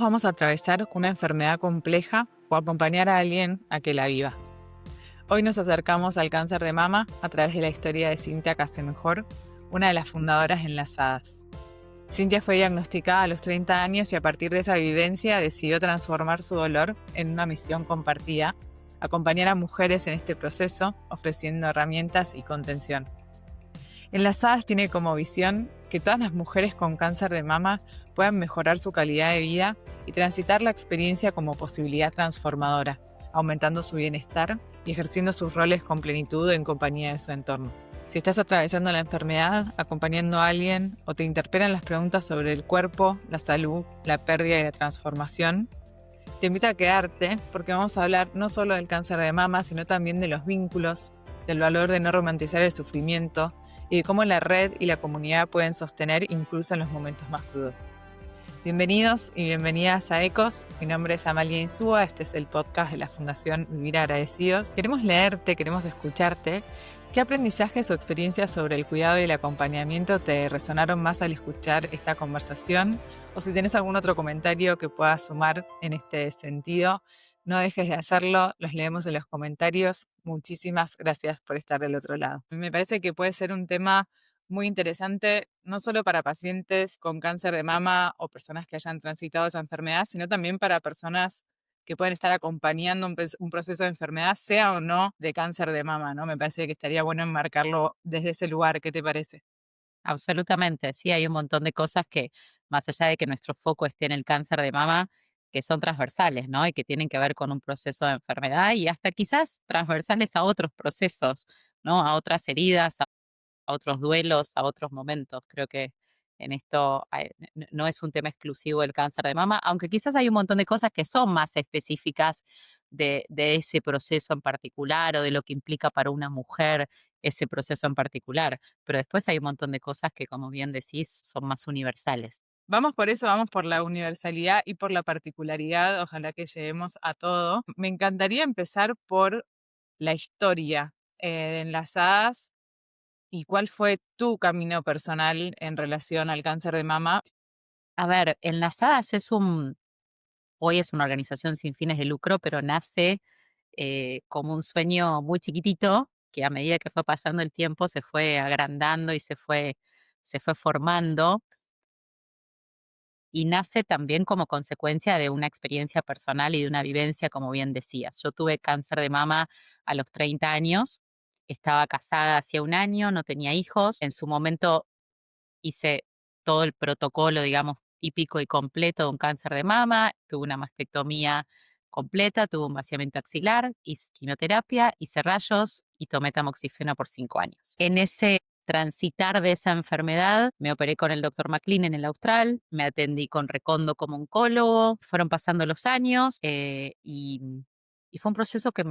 vamos a atravesar una enfermedad compleja o acompañar a alguien a que la viva. Hoy nos acercamos al cáncer de mama a través de la historia de Cintia Casemejor, una de las fundadoras enlazadas. Cintia fue diagnosticada a los 30 años y a partir de esa vivencia decidió transformar su dolor en una misión compartida, acompañar a mujeres en este proceso, ofreciendo herramientas y contención. Enlazadas tiene como visión que todas las mujeres con cáncer de mama puedan mejorar su calidad de vida y transitar la experiencia como posibilidad transformadora, aumentando su bienestar y ejerciendo sus roles con plenitud en compañía de su entorno. Si estás atravesando la enfermedad, acompañando a alguien o te interpelan las preguntas sobre el cuerpo, la salud, la pérdida y la transformación, te invito a quedarte porque vamos a hablar no solo del cáncer de mama, sino también de los vínculos, del valor de no romantizar el sufrimiento y de cómo la red y la comunidad pueden sostener incluso en los momentos más crudos. Bienvenidos y bienvenidas a Ecos. Mi nombre es Amalia Insúa, este es el podcast de la Fundación Vivir Agradecidos. Queremos leerte, queremos escucharte. ¿Qué aprendizajes o experiencias sobre el cuidado y el acompañamiento te resonaron más al escuchar esta conversación? O si tienes algún otro comentario que puedas sumar en este sentido, no dejes de hacerlo, los leemos en los comentarios. Muchísimas gracias por estar del otro lado. Me parece que puede ser un tema muy interesante, no solo para pacientes con cáncer de mama o personas que hayan transitado esa enfermedad, sino también para personas que pueden estar acompañando un proceso de enfermedad, sea o no de cáncer de mama, ¿no? Me parece que estaría bueno enmarcarlo desde ese lugar. ¿Qué te parece? Absolutamente, sí, hay un montón de cosas que, más allá de que nuestro foco esté en el cáncer de mama, que son transversales, ¿no? Y que tienen que ver con un proceso de enfermedad y hasta quizás transversales a otros procesos, ¿no? A otras heridas, a otros duelos, a otros momentos. Creo que en esto no es un tema exclusivo del cáncer de mama, aunque quizás hay un montón de cosas que son más específicas de ese proceso en particular o de lo que implica para una mujer ese proceso en particular. Pero después hay un montón de cosas que, como bien decís, son más universales. Vamos por eso, vamos por la universalidad y por la particularidad, ojalá que lleguemos a todo. Me encantaría empezar por la historia de Enlazadas y cuál fue tu camino personal en relación al cáncer de mama. A ver, Enlazadas hoy es una organización sin fines de lucro, pero nace como un sueño muy chiquitito que a medida que fue pasando el tiempo se fue agrandando y se fue formando y nace también como consecuencia de una experiencia personal y de una vivencia, como bien decías. Yo tuve cáncer de mama a los 30 años, estaba casada hacía un año, no tenía hijos. En su momento hice todo el protocolo, digamos, típico y completo de un cáncer de mama, tuve una mastectomía completa, tuve un vaciamiento axilar, hice quimioterapia, hice rayos y tomé tamoxifeno por 5 años. En ese transitar de esa enfermedad, me operé con el doctor McLean en el Austral, me atendí con Recondo como oncólogo, fueron pasando los años y fue un proceso que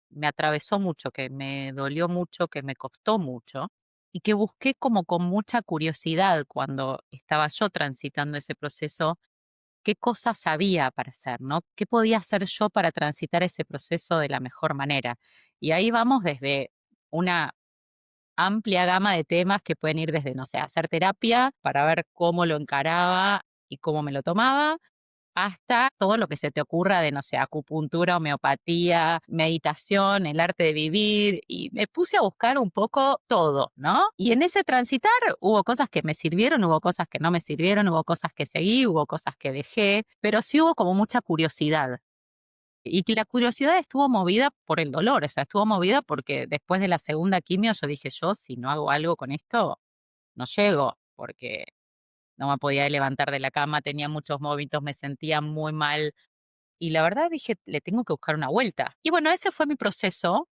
me atravesó mucho, que me dolió mucho, que me costó mucho y que busqué como con mucha curiosidad cuando estaba yo transitando ese proceso, qué cosas había para hacer, ¿no? ¿Qué podía hacer yo para transitar ese proceso de la mejor manera? Y ahí vamos desde una amplia gama de temas que pueden ir desde, no sé, hacer terapia para ver cómo lo encaraba y cómo me lo tomaba, hasta todo lo que se te ocurra de, no sé, acupuntura, homeopatía, meditación, el arte de vivir, y me puse a buscar un poco todo, ¿no? Y en ese transitar hubo cosas que me sirvieron, hubo cosas que no me sirvieron, hubo cosas que seguí, hubo cosas que dejé, pero sí hubo como mucha curiosidad. Y que la curiosidad estuvo movida por el dolor, o sea, estuvo movida porque después de la segunda quimio yo dije, yo si no hago algo con esto, no llego, porque no me podía levantar de la cama, tenía muchos vómitos, me sentía muy mal. Y la verdad dije, le tengo que buscar una vuelta. Y bueno, ese fue mi proceso.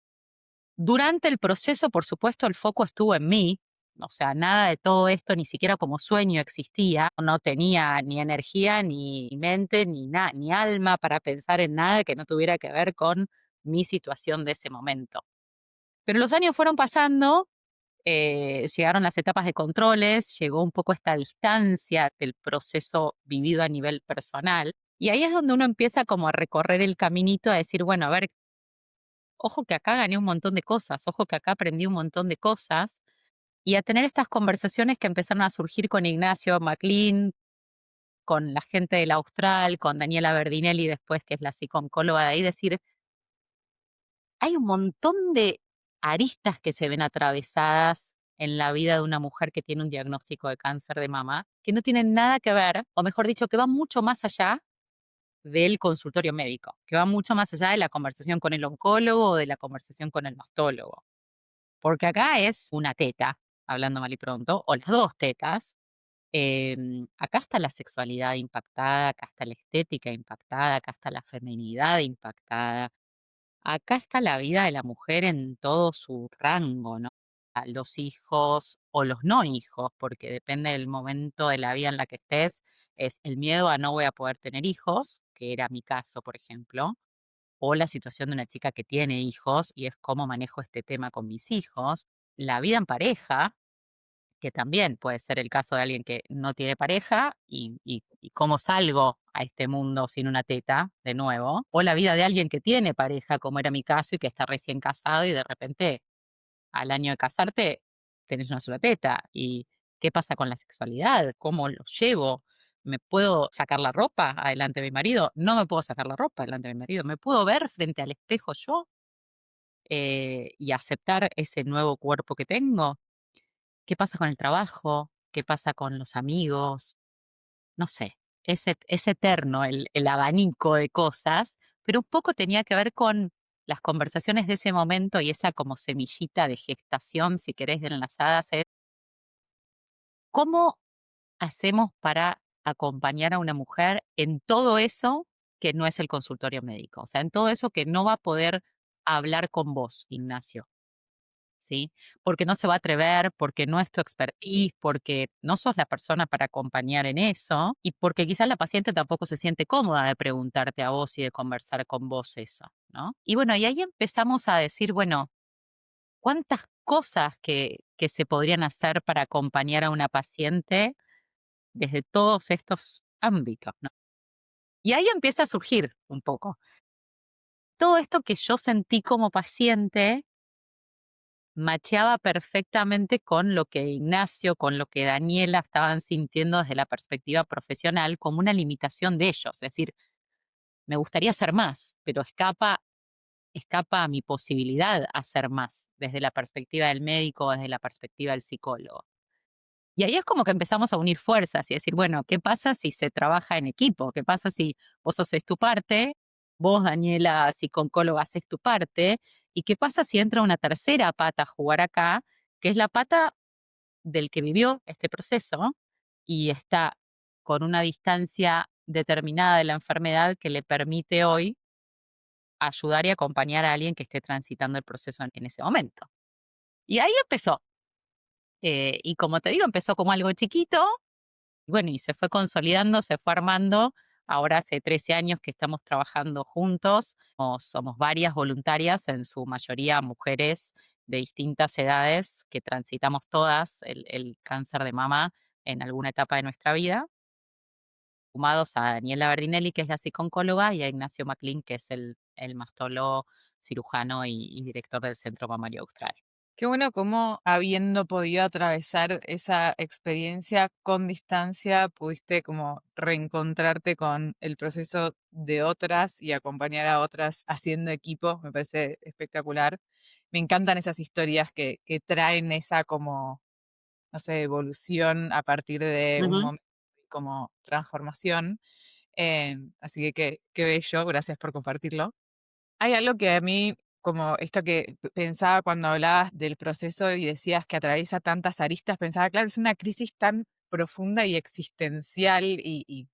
Durante el proceso, por supuesto, el foco estuvo en mí. O sea, nada de todo esto, ni siquiera como sueño existía. No tenía ni energía, ni mente, ni nada, ni alma para pensar en nada que no tuviera que ver con mi situación de ese momento. Pero los años fueron pasando, llegaron las etapas de controles, llegó un poco esta distancia del proceso vivido a nivel personal. Y ahí es donde uno empieza como a recorrer el caminito, a decir, bueno, a ver, ojo que acá gané un montón de cosas, ojo que acá aprendí un montón de cosas, y a tener estas conversaciones que empezaron a surgir con Ignacio McLean, con la gente del Austral, con Daniela Verdinelli después, que es la psico-oncóloga de ahí, decir, hay un montón de aristas que se ven atravesadas en la vida de una mujer que tiene un diagnóstico de cáncer de mama, que no tienen nada que ver, o mejor dicho, que van mucho más allá del consultorio médico, que va mucho más allá de la conversación con el oncólogo o de la conversación con el mastólogo. Porque acá es una teta, hablando mal y pronto, o las dos tetas. Acá está la sexualidad impactada, acá está la estética impactada, acá está la feminidad impactada, acá está la vida de la mujer en todo su rango, ¿no? A los hijos o los no hijos, porque depende del momento de la vida en la que estés, es el miedo a no voy a poder tener hijos, que era mi caso, por ejemplo, o la situación de una chica que tiene hijos y es cómo manejo este tema con mis hijos, la vida en pareja, que también puede ser el caso de alguien que no tiene pareja y cómo salgo a este mundo sin una teta, de nuevo, o la vida de alguien que tiene pareja, como era mi caso, y que está recién casado y de repente al año de casarte tenés una sola teta. ¿Y qué pasa con la sexualidad? ¿Cómo lo llevo? ¿Me puedo sacar la ropa adelante de mi marido? No me puedo sacar la ropa adelante de mi marido. ¿Me puedo ver frente al espejo yo y aceptar ese nuevo cuerpo que tengo? ¿Qué pasa con el trabajo? ¿Qué pasa con los amigos? No sé, es eterno el abanico de cosas, pero un poco tenía que ver con las conversaciones de ese momento y esa como semillita de gestación, si querés, de enlazadas, es cómo hacemos para acompañar a una mujer en todo eso que no es el consultorio médico, o sea, en todo eso que no va a poder hablar con vos, Ignacio. ¿Sí? Porque no se va a atrever, porque no es tu expertise, porque no sos la persona para acompañar en eso y porque quizás la paciente tampoco se siente cómoda de preguntarte a vos y de conversar con vos eso, ¿no? Y bueno, y ahí empezamos a decir, bueno, ¿cuántas cosas que se podrían hacer para acompañar a una paciente desde todos estos ámbitos, ¿no? Y ahí empieza a surgir un poco. Todo esto que yo sentí como paciente macheaba perfectamente con lo que Ignacio, con lo que Daniela estaban sintiendo desde la perspectiva profesional como una limitación de ellos. Es decir, me gustaría hacer más, pero escapa a mi posibilidad hacer más desde la perspectiva del médico, desde la perspectiva del psicólogo. Y ahí es como que empezamos a unir fuerzas y decir, bueno, ¿qué pasa si se trabaja en equipo? ¿Qué pasa si vos haces tu parte, vos, Daniela, psicóloga, haces tu parte? ¿Y qué pasa si entra una tercera pata a jugar acá, que es la pata del que vivió este proceso y está con una distancia determinada de la enfermedad que le permite hoy ayudar y acompañar a alguien que esté transitando el proceso en ese momento? Y ahí empezó. Y como te digo, empezó como algo chiquito. Bueno, y se fue consolidando, se fue armando. Ahora hace 13 años que estamos trabajando juntos. Somos varias voluntarias, en su mayoría mujeres de distintas edades, que transitamos todas el cáncer de mama en alguna etapa de nuestra vida, sumados a Daniela Verdinelli, que es la psicooncóloga, y a Ignacio Maclin, que es el mastólogo, cirujano y director del Centro Mamario Austral. Qué bueno cómo habiendo podido atravesar esa experiencia con distancia, pudiste como reencontrarte con el proceso de otras y acompañar a otras haciendo equipo. Me parece espectacular. Me encantan esas historias que traen esa como, no sé, evolución a partir de un Ujú. momento como transformación. Así que qué bello, gracias por compartirlo. Hay algo que a mí, como esto que pensaba cuando hablabas del proceso y decías que atraviesa tantas aristas, pensaba, claro, es una crisis tan profunda y existencial y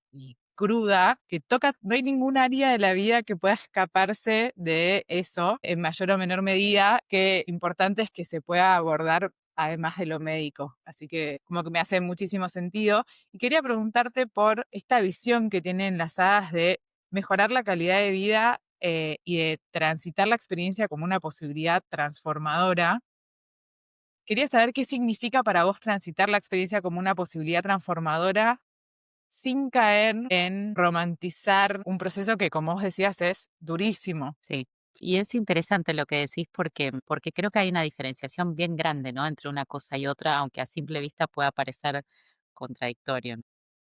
cruda que toca, no hay ningún área de la vida que pueda escaparse de eso en mayor o menor medida, que importante es que se pueda abordar además de lo médico. Así que como que me hace muchísimo sentido. Y quería preguntarte por esta visión que tienen enlazadas de mejorar la calidad de vida y de transitar la experiencia como una posibilidad transformadora. Quería saber qué significa para vos transitar la experiencia como una posibilidad transformadora sin caer en romantizar un proceso que, como vos decías, es durísimo. Sí. Y es interesante lo que decís porque creo que hay una diferenciación bien grande, ¿no? Entre una cosa y otra, aunque a simple vista pueda parecer contradictorio, ¿no?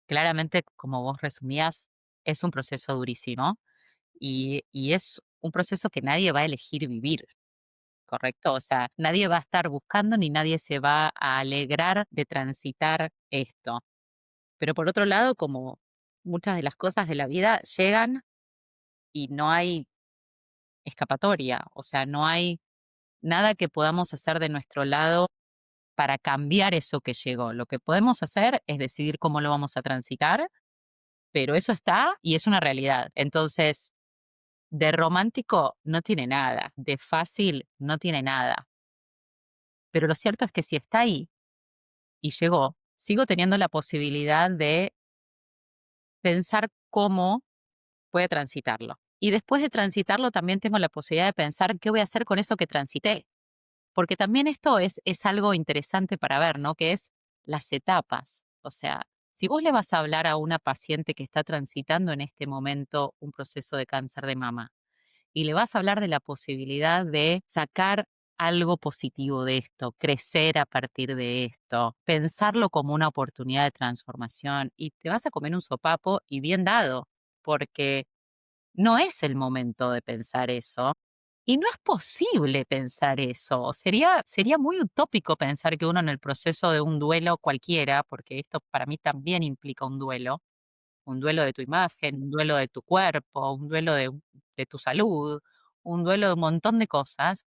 Claramente, como vos resumías, es un proceso durísimo y es un proceso que nadie va a elegir vivir, ¿correcto? O sea, nadie va a estar buscando ni nadie se va a alegrar de transitar esto. Pero por otro lado, como muchas de las cosas de la vida llegan y no hay escapatoria, o sea, no hay nada que podamos hacer de nuestro lado para cambiar eso que llegó. Lo que podemos hacer es decidir cómo lo vamos a transitar, pero eso está y es una realidad. Entonces, de romántico no tiene nada, de fácil no tiene nada. Pero lo cierto es que si está ahí y llegó, sigo teniendo la posibilidad de pensar cómo puede transitarlo. Y después de transitarlo también tengo la posibilidad de pensar qué voy a hacer con eso que transité. Porque también esto es algo interesante para ver, ¿no? Que es las etapas. O sea, si vos le vas a hablar a una paciente que está transitando en este momento un proceso de cáncer de mama y le vas a hablar de la posibilidad de sacar algo positivo de esto, crecer a partir de esto, pensarlo como una oportunidad de transformación y te vas a comer un sopapo y bien dado, porque no es el momento de pensar eso. Y no es posible pensar eso. Sería muy utópico pensar que uno en el proceso de un duelo cualquiera, porque esto para mí también implica un duelo de tu imagen, un duelo de tu cuerpo, un duelo de tu salud, un duelo de un montón de cosas.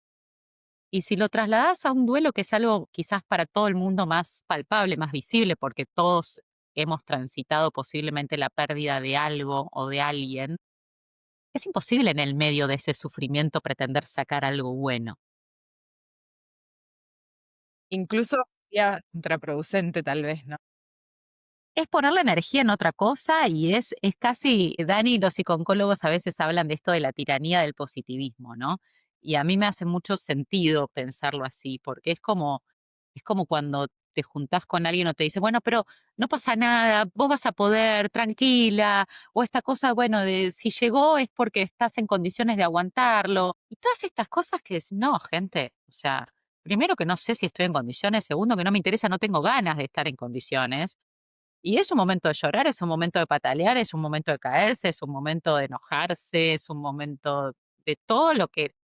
Y si lo trasladas a un duelo que es algo quizás para todo el mundo más palpable, más visible, porque todos hemos transitado posiblemente la pérdida de algo o de alguien, es imposible en el medio de ese sufrimiento pretender sacar algo bueno. Incluso sería contraproducente tal vez, ¿no? Es poner la energía en otra cosa y es casi, Dani, los psicólogos a veces hablan de esto de la tiranía del positivismo, ¿no? Y a mí me hace mucho sentido pensarlo así, porque es como cuando te juntás con alguien o te dice, bueno, pero no pasa nada, vos vas a poder, tranquila, o esta cosa, bueno, de si llegó es porque estás en condiciones de aguantarlo. Y todas estas cosas que es, no, gente, o sea, primero que no sé si estoy en condiciones, segundo que no me interesa, no tengo ganas de estar en condiciones. Y es un momento de llorar, es un momento de patalear, es un momento de caerse, es un momento de enojarse, es un momento de todo lo que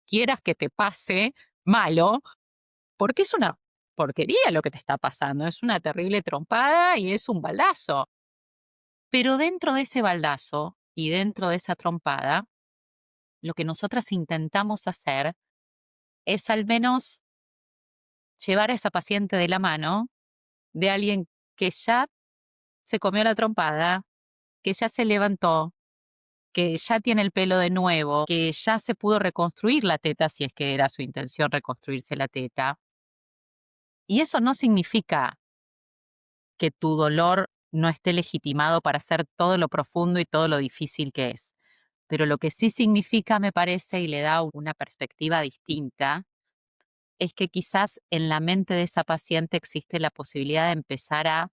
quieras que te pase malo, porque es una porquería lo que te está pasando, es una terrible trompada y es un baldazo. Pero dentro de ese baldazo y dentro de esa trompada, lo que nosotras intentamos hacer es al menos llevar a esa paciente de la mano de alguien que ya se comió la trompada, que ya se levantó, que ya tiene el pelo de nuevo, que ya se pudo reconstruir la teta si es que era su intención reconstruirse la teta. Y eso no significa que tu dolor no esté legitimado para hacer todo lo profundo y todo lo difícil que es. Pero lo que sí significa, me parece, y le da una perspectiva distinta, es que quizás en la mente de esa paciente existe la posibilidad de empezar a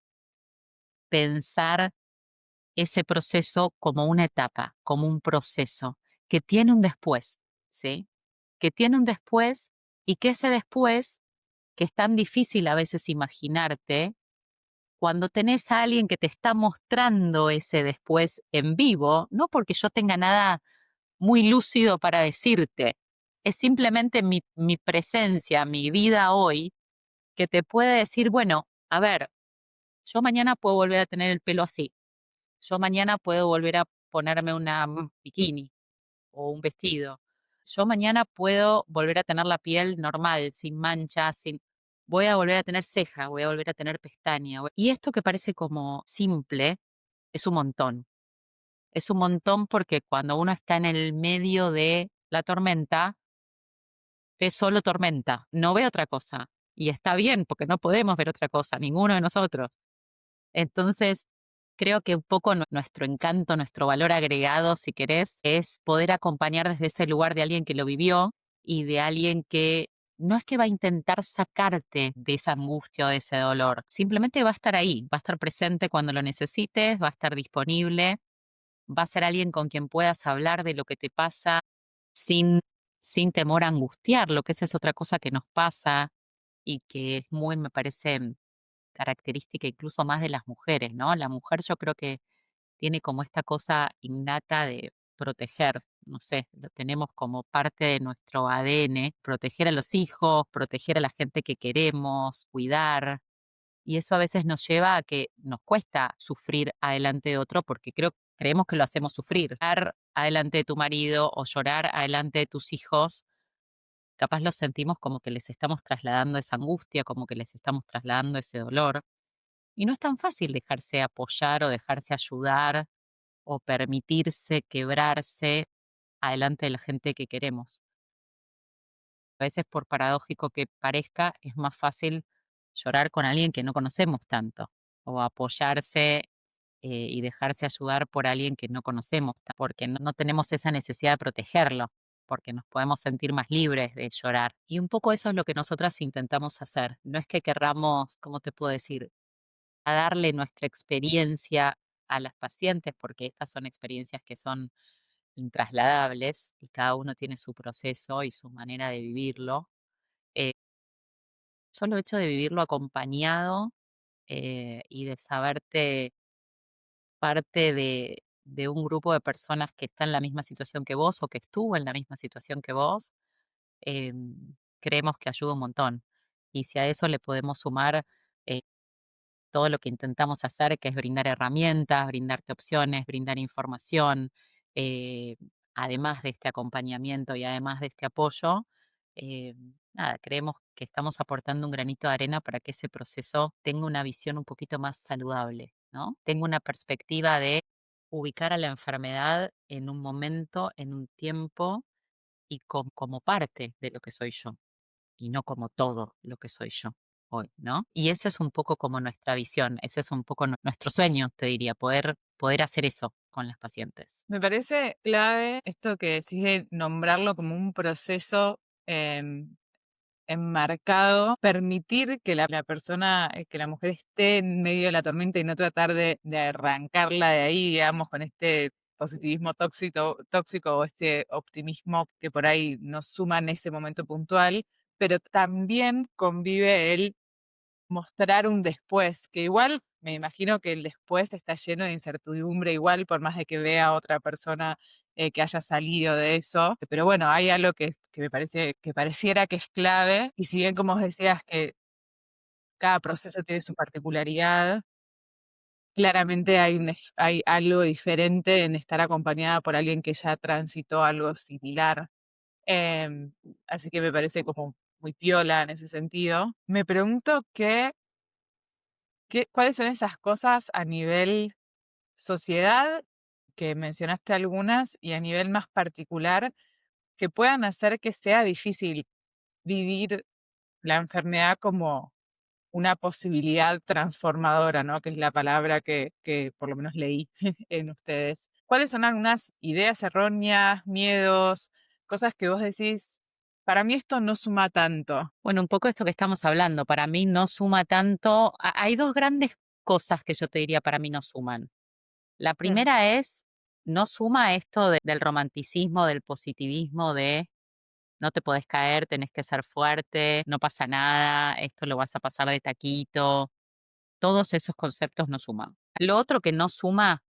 pensar ese proceso como una etapa, como un proceso, que tiene un después, ¿sí? Que tiene un después y que ese después, que es tan difícil a veces imaginarte, cuando tenés a alguien que te está mostrando ese después en vivo, no porque yo tenga nada muy lúcido para decirte, es simplemente mi presencia, mi vida hoy, que te puede decir, bueno, a ver, yo mañana puedo volver a tener el pelo así, yo mañana puedo volver a ponerme una bikini o un vestido. Yo mañana puedo volver a tener la piel normal, sin manchas, sin... Voy a volver a tener ceja, voy a volver a tener pestaña. Y esto que parece como simple, es un montón. Es un montón porque cuando uno está en el medio de la tormenta, es solo tormenta, no ve otra cosa. Y está bien, porque no podemos ver otra cosa, ninguno de nosotros. Entonces, creo que un poco nuestro encanto, nuestro valor agregado, si querés, es poder acompañar desde ese lugar de alguien que lo vivió y de alguien que no es que va a intentar sacarte de esa angustia o de ese dolor, simplemente va a estar ahí, va a estar presente cuando lo necesites, va a estar disponible, va a ser alguien con quien puedas hablar de lo que te pasa sin, sin temor a angustiarlo, que esa es otra cosa que nos pasa y que es muy, me parece característica incluso más de las mujeres, ¿no? La mujer yo creo que tiene como esta cosa innata de proteger, no sé, lo tenemos como parte de nuestro ADN, proteger a los hijos, proteger a la gente que queremos, cuidar. Y eso a veces nos lleva a que nos cuesta sufrir adelante de otro porque creemos que lo hacemos sufrir. Llorar adelante de tu marido o llorar adelante de tus hijos, capaz lo sentimos como que les estamos trasladando esa angustia, como que les estamos trasladando ese dolor. Y no es tan fácil dejarse apoyar o dejarse ayudar o permitirse quebrarse adelante de la gente que queremos. A veces, por paradójico que parezca, es más fácil llorar con alguien que no conocemos tanto o apoyarse y dejarse ayudar por alguien que no conocemos, porque no tenemos esa necesidad de protegerlo, porque nos podemos sentir más libres de llorar. Y un poco eso es lo que nosotras intentamos hacer. No es que querramos, ¿cómo te puedo decir?, a darle nuestra experiencia a las pacientes, porque estas son experiencias que son intrasladables y cada uno tiene su proceso y su manera de vivirlo. Eh, Solo hecho de vivirlo acompañado y de saberte parte de un grupo de personas que está en la misma situación que vos o que estuvo en la misma situación que vos, creemos que ayuda un montón. Y si a eso le podemos sumar eh, todo lo que intentamos hacer, que es brindar herramientas, brindarte opciones, brindar información, eh, además de este acompañamiento y además de este apoyo, eh, nada, creemos que estamos aportando un granito de arena para que ese proceso tenga una visión un poquito más saludable, ¿no? Tenga una perspectiva de ubicar a la enfermedad en un momento, en un tiempo y como parte de lo que soy yo y no como todo lo que soy yo hoy, ¿no? Y eso es un poco como nuestra visión, ese es un poco nuestro sueño, te diría, poder hacer eso con las pacientes. Me parece clave esto que decís de nombrarlo como un proceso em, enmarcado, permitir que la persona, que la mujer esté en medio de la tormenta y no tratar de arrancarla de ahí, digamos, con este positivismo tóxico o este optimismo que por ahí nos suma en ese momento puntual, pero también convive el mostrar un después, que igual me imagino que el después está lleno de incertidumbre, igual por más de que vea a otra persona que haya salido de eso, pero bueno, hay algo que me parece que pareciera que es clave, y si bien como vos decías que cada proceso tiene su particularidad, claramente hay algo diferente en estar acompañada por alguien que ya transitó algo similar. Em, Así que me parece como muy piola en ese sentido. Me pregunto ¿cuáles son esas cosas a nivel sociedad, que mencionaste algunas, y a nivel más particular, que puedan hacer que sea difícil vivir la enfermedad como una posibilidad transformadora, ¿no? Que es la palabra que por lo menos leí en ustedes. ¿Cuáles son algunas ideas erróneas, miedos, cosas que vos decís, para mí esto no suma tanto? Bueno, un poco esto que estamos hablando, para mí no suma tanto. Hay dos grandes cosas que yo te diría para mí no suman. La Mm, primera es, no suma esto del romanticismo, del positivismo, de no te podés caer, tenés que ser fuerte, no pasa nada, esto lo vas a pasar de taquito. Todos esos conceptos no suman. Lo otro que no suma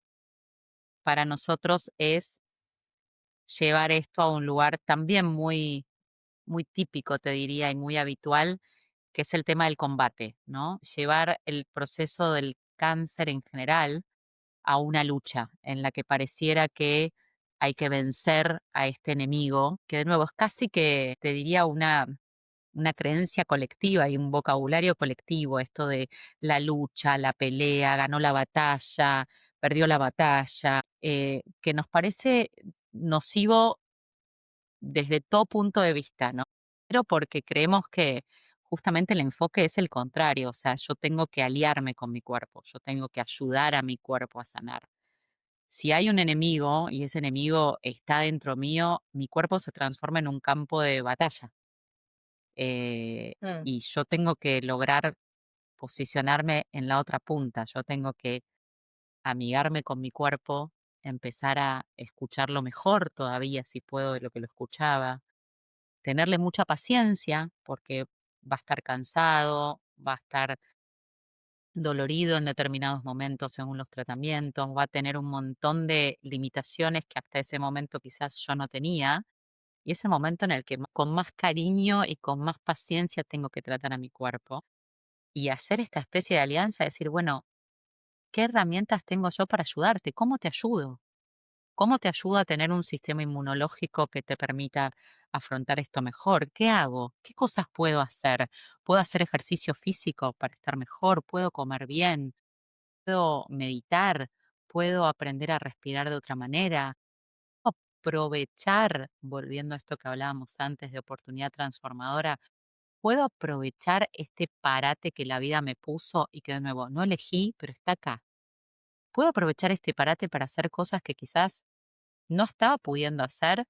para nosotros es llevar esto a un lugar también muy típico, te diría, y muy habitual, que es el tema del combate, ¿no? Llevar el proceso del cáncer en general a una lucha en la que pareciera que hay que vencer a este enemigo, que de nuevo es casi que, te diría, una creencia colectiva y un vocabulario colectivo, esto de la lucha, la pelea, ganó la batalla, perdió la batalla, que nos parece nocivo desde todo punto de vista, ¿no? Pero porque creemos que justamente el enfoque es el contrario, o sea, yo tengo que aliarme con mi cuerpo, yo tengo que ayudar a mi cuerpo a sanar. Si hay un enemigo y ese enemigo está dentro mío, mi cuerpo se transforma en un campo de batalla. mm. Y yo tengo que lograr posicionarme en la otra punta, yo tengo que amigarme con mi cuerpo, empezar a escucharlo mejor todavía, si puedo, de lo que lo escuchaba, tenerle mucha paciencia porque va a estar cansado, va a estar dolorido en determinados momentos según los tratamientos, va a tener un montón de limitaciones que hasta ese momento quizás yo no tenía, y es el momento en el que con más cariño y con más paciencia tengo que tratar a mi cuerpo y hacer esta especie de alianza, decir, bueno, ¿qué herramientas tengo yo para ayudarte? ¿Cómo te ayudo? ¿Cómo te ayudo a tener un sistema inmunológico que te permita afrontar esto mejor? ¿Qué hago? ¿Qué cosas puedo hacer? ¿Puedo hacer ejercicio físico para estar mejor? ¿Puedo comer bien? ¿Puedo meditar? ¿Puedo aprender a respirar de otra manera? Aprovechar, volviendo a esto que hablábamos antes de oportunidad transformadora, puedo aprovechar este parate que la vida me puso y que de nuevo no elegí, pero está acá. Puedo aprovechar este parate para hacer cosas que quizás no estaba pudiendo hacer,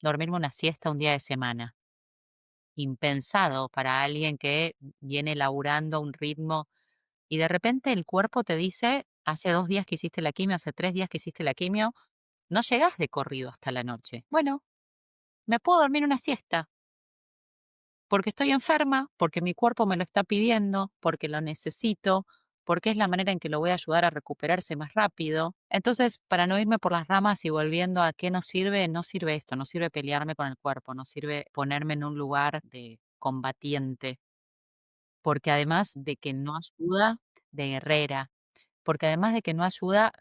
dormirme una siesta un día de semana. Impensado para alguien que viene laburando a un ritmo y de repente el cuerpo te dice, hace 2 días que hiciste la quimio, hace 3 días que hiciste la quimio, no llegás de corrido hasta la noche. Bueno, me puedo dormir una siesta porque estoy enferma, porque mi cuerpo me lo está pidiendo, porque lo necesito, porque es la manera en que lo voy a ayudar a recuperarse más rápido. Entonces, para no irme por las ramas y volviendo a qué nos sirve, no sirve esto, no sirve pelearme con el cuerpo, no sirve ponerme en un lugar de combatiente, porque además de que no ayuda, de guerrera, porque además de que no ayuda,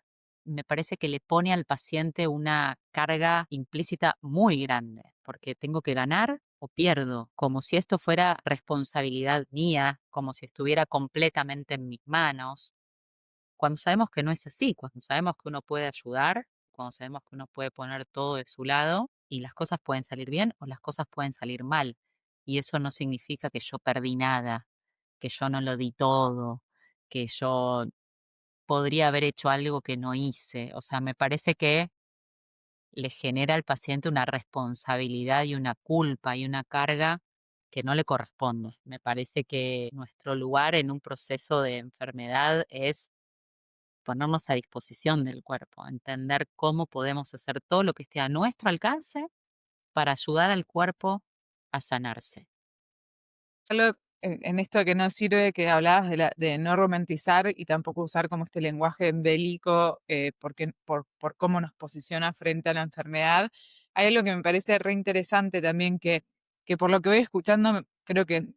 me parece que le pone al paciente una carga implícita muy grande, porque tengo que ganar o pierdo, como si esto fuera responsabilidad mía, como si estuviera completamente en mis manos, cuando sabemos que no es así, cuando sabemos que uno puede ayudar, cuando sabemos que uno puede poner todo de su lado y las cosas pueden salir bien o las cosas pueden salir mal. Y eso no significa que yo perdí nada, que yo no lo di todo, que yo podría haber hecho algo que no hice. O sea, me parece que le genera al paciente una responsabilidad y una culpa y una carga que no le corresponde. Me parece que nuestro lugar en un proceso de enfermedad es ponernos a disposición del cuerpo, entender cómo podemos hacer todo lo que esté a nuestro alcance para ayudar al cuerpo a sanarse. Algo en esto que no sirve, que hablabas de no romantizar y tampoco usar como este lenguaje bélico, por cómo nos posiciona frente a la enfermedad. Hay algo que me parece re interesante también, que por lo que voy escuchando, creo que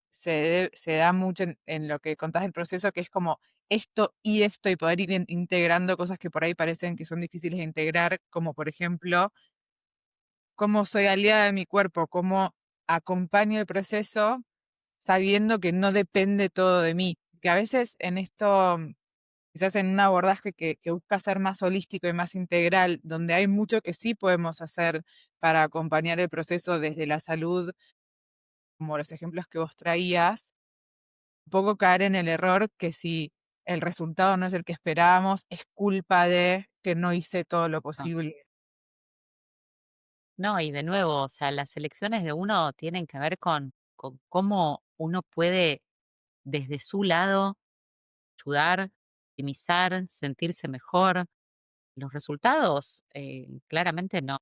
se da mucho en lo que contás del proceso, que es como esto, y poder ir integrando cosas que por ahí parecen que son difíciles de integrar, como por ejemplo, cómo soy aliada de mi cuerpo, cómo acompaño el proceso sabiendo que no depende todo de mí. Que a veces en esto, quizás en un abordaje que busca ser más holístico y más integral, donde hay mucho que sí podemos hacer para acompañar el proceso desde la salud, como los ejemplos que vos traías, un poco caer en el error que si el resultado no es el que esperábamos, es culpa de que no hice todo lo No, posible. no, y de nuevo, o sea, las elecciones de uno tienen que ver con cómo uno puede desde su lado ayudar, optimizar, sentirse mejor. Los resultados claramente no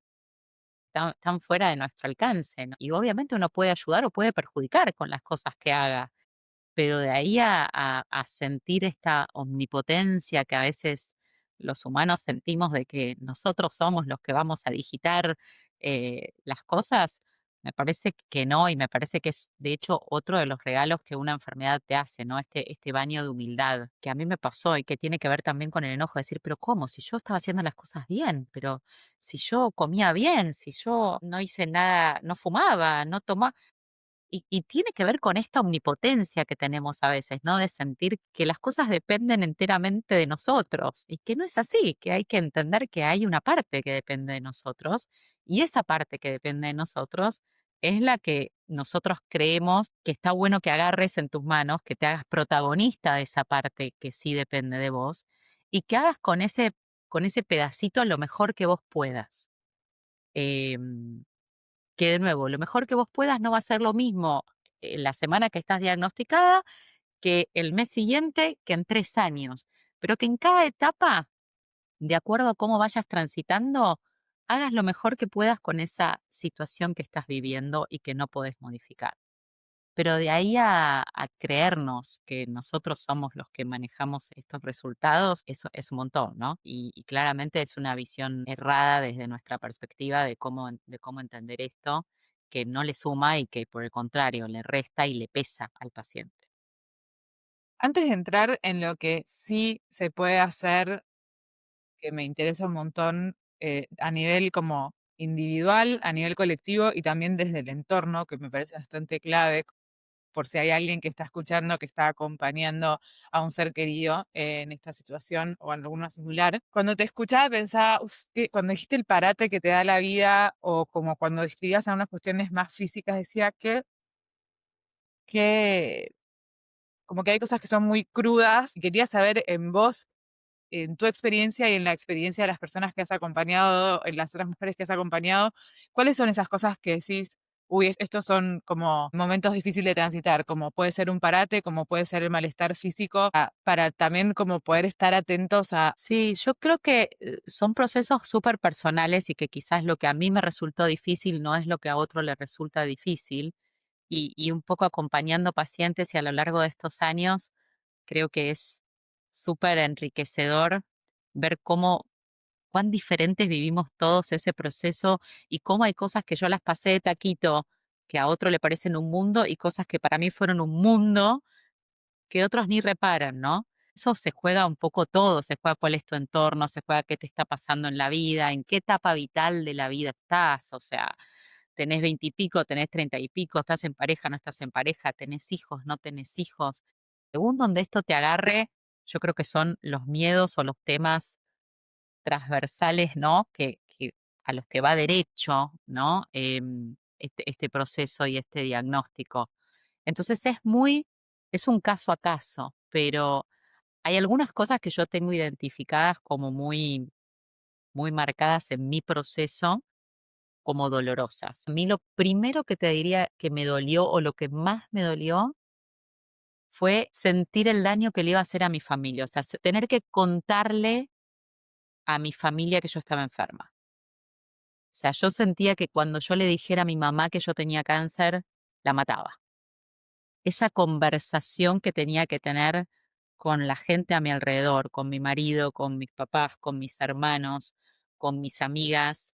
están fuera de nuestro alcance, ¿no? Y obviamente uno puede ayudar o puede perjudicar con las cosas que haga. Pero de ahí a sentir esta omnipotencia que a veces los humanos sentimos de que nosotros somos los que vamos a digitar las cosas, me parece que no, y me parece que es de hecho otro de los regalos que una enfermedad te hace, ¿no? Este baño de humildad que a mí me pasó y que tiene que ver también con el enojo, de decir, pero ¿cómo? Si yo estaba haciendo las cosas bien, pero si yo comía bien, si yo no hice nada, no fumaba, no tomaba, y tiene que ver con esta omnipotencia que tenemos a veces, ¿no? De sentir que las cosas dependen enteramente de nosotros y que no es así, que hay que entender que hay una parte que depende de nosotros y esa parte que depende de nosotros es la que nosotros creemos que está bueno que agarres en tus manos, que te hagas protagonista de esa parte que sí depende de vos y que hagas con ese pedacito lo mejor que vos puedas. Em, que de nuevo, lo mejor que vos puedas no va a ser lo mismo la semana que estás diagnosticada que el mes siguiente, que en 3 años, pero que en cada etapa, de acuerdo a cómo vayas transitando, hagas lo mejor que puedas con esa situación que estás viviendo y que no podés modificar. Pero de ahí a creernos que nosotros somos los que manejamos estos resultados, eso es un montón, ¿no? Y claramente es una visión errada desde nuestra perspectiva de cómo entender esto, que no le suma y que por el contrario le resta y le pesa al paciente. Antes de entrar en lo que sí se puede hacer, que me interesa un montón, a nivel como individual, a nivel colectivo y también desde el entorno, que me parece bastante clave, por si hay alguien que está escuchando, que está acompañando a un ser querido en esta situación o en alguna similar. Cuando te escuchaba pensaba, "Uf, que cuando dijiste el parate que te da la vida o como cuando describías algunas cuestiones más físicas, decía que como que hay cosas que son muy crudas y quería saber en vos, en tu experiencia y en la experiencia de las personas que has acompañado, en las otras mujeres que has acompañado, ¿cuáles son esas cosas que decís, uy, estos son como momentos difíciles de transitar, como puede ser un parate, como puede ser el malestar físico, para también como poder estar atentos a... Sí, yo creo que son procesos súper personales y que quizás lo que a mí me resultó difícil no es lo que a otro le resulta difícil. Y un poco acompañando pacientes y a lo largo de estos años, creo que es súper enriquecedor ver cuán diferentes vivimos todos ese proceso y cómo hay cosas que yo las pasé de taquito, que a otro le parecen un mundo, y cosas que para mí fueron un mundo que otros ni reparan, ¿no? Eso se juega un poco todo, se juega cuál es tu entorno, se juega qué te está pasando en la vida, en qué etapa vital de la vida estás, o sea, tenés 20 y pico, tenés 30 y pico, estás en pareja, no estás en pareja, tenés hijos, no tenés hijos. Según donde esto te agarre, yo creo que son los miedos o los temas transversales, ¿no? Que a los que va derecho, ¿no? Este proceso y este diagnóstico. Entonces es un caso a caso, pero hay algunas cosas que yo tengo identificadas como muy marcadas en mi proceso como dolorosas. A mí lo primero que te diría que me dolió o lo que más me dolió fue sentir el daño que le iba a hacer a mi familia, o sea, tener que contarle a mi familia que yo estaba enferma. O sea, yo sentía que cuando yo le dijera a mi mamá que yo tenía cáncer, la mataba. Esa conversación que tenía que tener con la gente a mi alrededor, con mi marido, con mis papás, con mis hermanos, con mis amigas,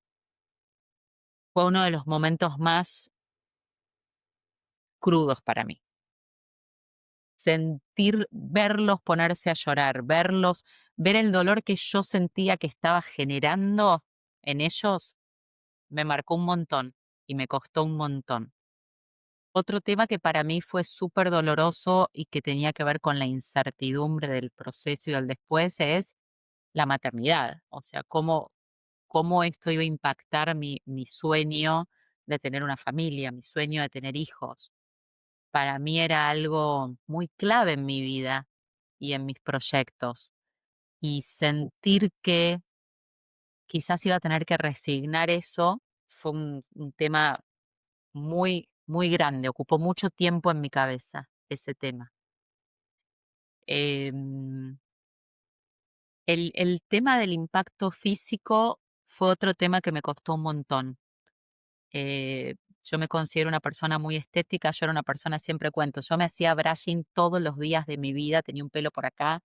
fue uno de los momentos más crudos para mí. Sentir, verlos ponerse a llorar, ver el dolor que yo sentía que estaba generando en ellos, me marcó un montón y me costó un montón. Otro tema que para mí fue súper doloroso y que tenía que ver con la incertidumbre del proceso y del después es la maternidad. O sea, cómo esto iba a impactar mi sueño de tener una familia, mi sueño de tener hijos. Para mí era algo muy clave en mi vida y en mis proyectos. Y sentir que quizás iba a tener que resignar eso fue un tema muy grande, ocupó mucho tiempo en mi cabeza ese tema. Em, el tema del impacto físico fue otro tema que me costó un montón. Eh, yo me considero una persona muy estética, yo era una persona, siempre cuento, yo me hacía brushing todos los días de mi vida, tenía un pelo por acá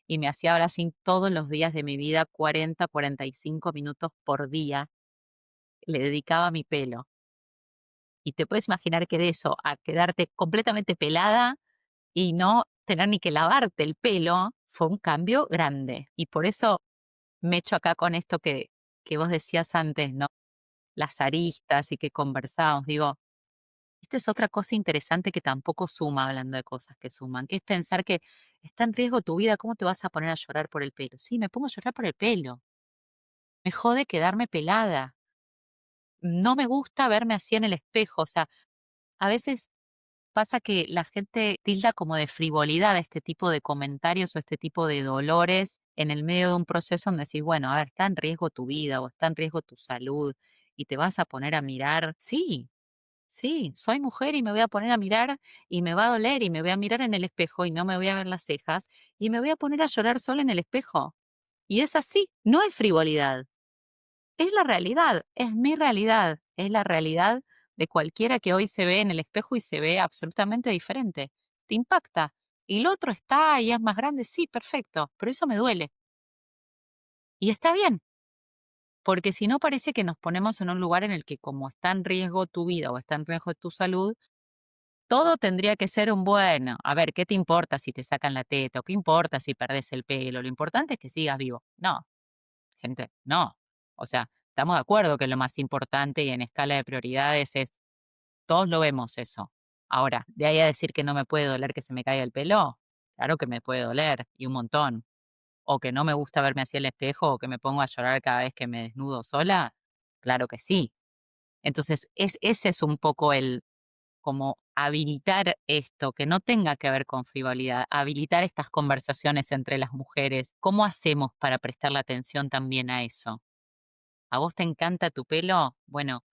y me hacía brushing todos los días de mi vida, 40, 45 minutos por día, le dedicaba a mi pelo. Y te puedes imaginar que de eso a quedarte completamente pelada y no tener ni que lavarte el pelo, fue un cambio grande. Y por eso me echo acá con esto que vos decías antes, ¿no? Las aristas y que conversamos. Digo, esta es otra cosa interesante que tampoco suma hablando de cosas que suman, que es pensar que está en riesgo tu vida, ¿cómo te vas a poner a llorar por el pelo? Sí, me pongo a llorar por el pelo. Me jode quedarme pelada. No me gusta verme así en el espejo. O sea, a veces pasa que la gente tilda como de frivolidad este tipo de comentarios o este tipo de dolores en el medio de un proceso donde decís, bueno, a ver, está en riesgo tu vida o está en riesgo tu salud y te vas a poner a mirar. Sí, sí, soy mujer y me voy a poner a mirar y me va a doler y me voy a mirar en el espejo y no me voy a ver las cejas y me voy a poner a llorar sola en el espejo. Y es así, no es frivolidad, es la realidad, es mi realidad, es la realidad de cualquiera que hoy se ve en el espejo y se ve absolutamente diferente. Te impacta. Y el otro está y es más grande, sí, perfecto, pero eso me duele. Y está bien, porque si no parece que nos ponemos en un lugar en el que como está en riesgo tu vida o está en riesgo tu salud, todo tendría que ser un bueno. A ver, ¿qué te importa si te sacan la teta o qué importa si perdes el pelo? Lo importante es que sigas vivo. No, gente, no. O sea, estamos de acuerdo que lo más importante y en escala de prioridades es, todos lo vemos eso. Ahora, de ahí a decir que no me puede doler que se me caiga el pelo, claro que me puede doler y un montón. O que no me gusta verme así al espejo o que me pongo a llorar cada vez que me desnudo sola, claro que sí. Entonces, ese es un poco el, como habilitar esto, que no tenga que ver con frivolidad, habilitar estas conversaciones entre las mujeres. ¿Cómo hacemos para prestarle atención también a eso? ¿A vos te encanta tu pelo? Bueno,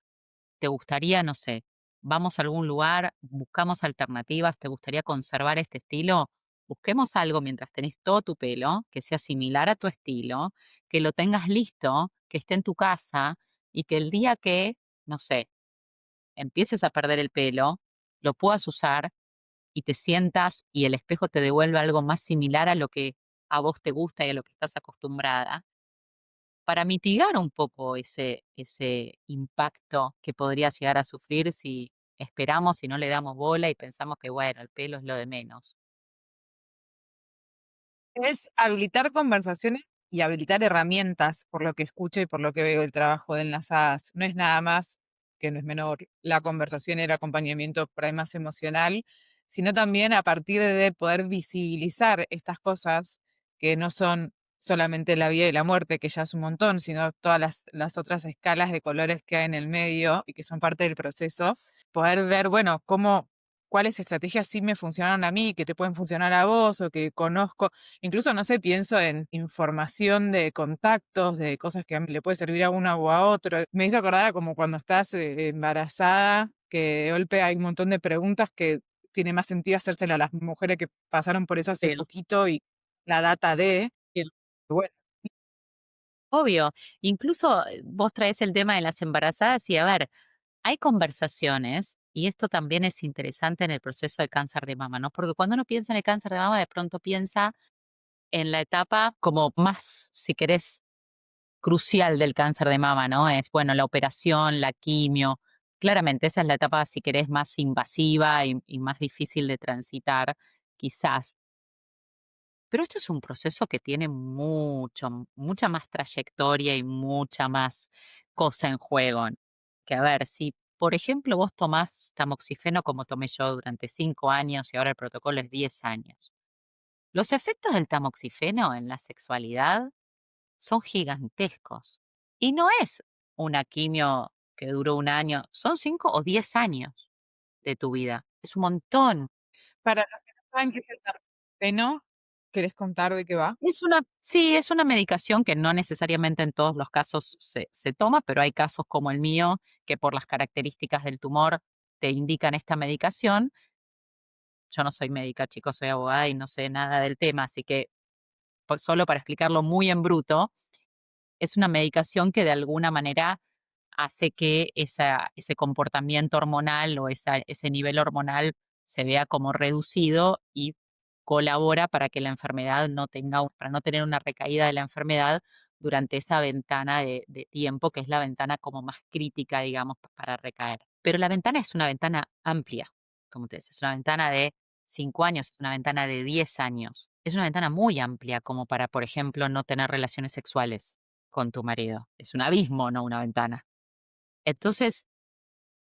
¿te gustaría, no sé, vamos a algún lugar, buscamos alternativas, te gustaría conservar este estilo? Busquemos algo mientras tenés todo tu pelo, que sea similar a tu estilo, que lo tengas listo, que esté en tu casa y que el día que, no sé, empieces a perder el pelo, lo puedas usar y te sientas y el espejo te devuelve algo más similar a lo que a vos te gusta y a lo que estás acostumbrada, para mitigar un poco ese impacto que podría llegar a sufrir si esperamos y no le damos bola y pensamos que, bueno, el pelo es lo de menos. Es habilitar conversaciones y habilitar herramientas, por lo que escucho y por lo que veo el trabajo de Enlazadas. No es nada más, que no es menor, la conversación y el acompañamiento por ahí más emocional, sino también a partir de poder visibilizar estas cosas que no son solamente la vida y la muerte, que ya es un montón, sino todas las otras escalas de colores que hay en el medio y que son parte del proceso. Poder ver, bueno, cuáles estrategias sí me funcionaron a mí, que te pueden funcionar a vos o que conozco. Incluso, no sé, pienso en información de contactos, de cosas que a mí le puede servir a uno o a otro. Me hizo acordar a como cuando estás embarazada, que de golpe hay un montón de preguntas que tiene más sentido hacérsela a las mujeres que pasaron por eso hace Sí, poquito y la data de, sí. bueno, Obvio, incluso vos traes el tema de las embarazadas y a ver, hay conversaciones, y esto también es interesante en el proceso de cáncer de mama, ¿no? Porque cuando uno piensa en el cáncer de mama, de pronto piensa en la etapa como más, si querés, crucial del cáncer de mama, ¿no? Es, bueno, la operación, la quimio. Claramente, esa es la etapa, si querés, más invasiva y más difícil de transitar, quizás. Pero esto es un proceso que tiene mucha más trayectoria y mucha más cosa en juego. Que a ver, si por ejemplo vos tomás tamoxifeno como tomé yo durante 5 años y ahora el protocolo es 10 años. Los efectos del tamoxifeno en la sexualidad son gigantescos. Y no es una quimio que duró 1 año, son 5 o 10 años de tu vida. Es un montón. para los que no saben qué es el terpeno, ¿querés contar de qué va? Sí, es una medicación que no necesariamente en todos los casos se toma, pero hay casos como el mío que por las características del tumor te indican esta medicación. Yo no soy médica, chicos, soy abogada y no sé nada del tema, así que solo para explicarlo muy en bruto, es una medicación que de alguna manera hace que ese comportamiento hormonal o ese nivel hormonal se vea como reducido y colabora para que la enfermedad no tenga, para no tener una recaída de la enfermedad durante esa ventana de tiempo, que es la ventana como más crítica, digamos, para recaer. Pero la ventana es una ventana amplia, como te decía, es una ventana de 5 años, es una ventana de 10 años. Es una ventana muy amplia como para, por ejemplo, no tener relaciones sexuales con tu marido. Es un abismo, no una ventana. Entonces,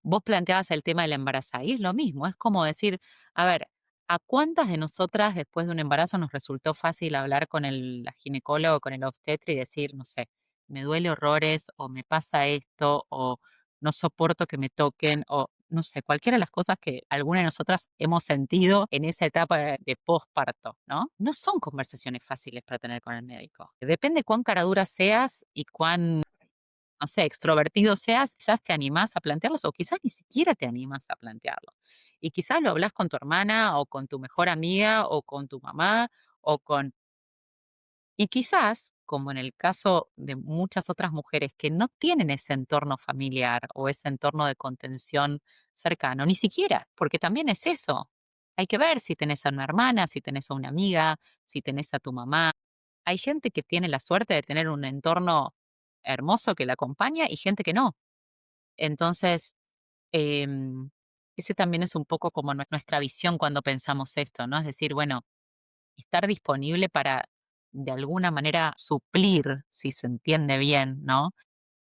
vos planteabas el tema del embarazo y es lo mismo, es como decir, a ver, ¿a cuántas de nosotras después de un embarazo nos resultó fácil hablar con la ginecólogo, con el obstetra y decir, no sé, me duele horrores o me pasa esto o no soporto que me toquen o no sé, cualquiera de las cosas que alguna de nosotras hemos sentido en esa etapa de posparto, ¿no? No son conversaciones fáciles para tener con el médico. Depende cuán cara dura seas y cuán, no sé, extrovertido seas, quizás te animás a plantearlos o quizás ni siquiera te animas a plantearlo. Y quizás lo hablas con tu hermana o con tu mejor amiga o con tu mamá o con... Y quizás como en el caso de muchas otras mujeres que no tienen ese entorno familiar o ese entorno de contención cercano, ni siquiera, porque también es eso. Hay que ver si tenés a una hermana, si tenés a una amiga, si tenés a tu mamá. Hay gente que tiene la suerte de tener un entorno hermoso que la acompaña y gente que no. Entonces, em, ese también es un poco como nuestra visión cuando pensamos esto, ¿no? Es decir, bueno, estar disponible para de alguna manera suplir, si se entiende bien, ¿no?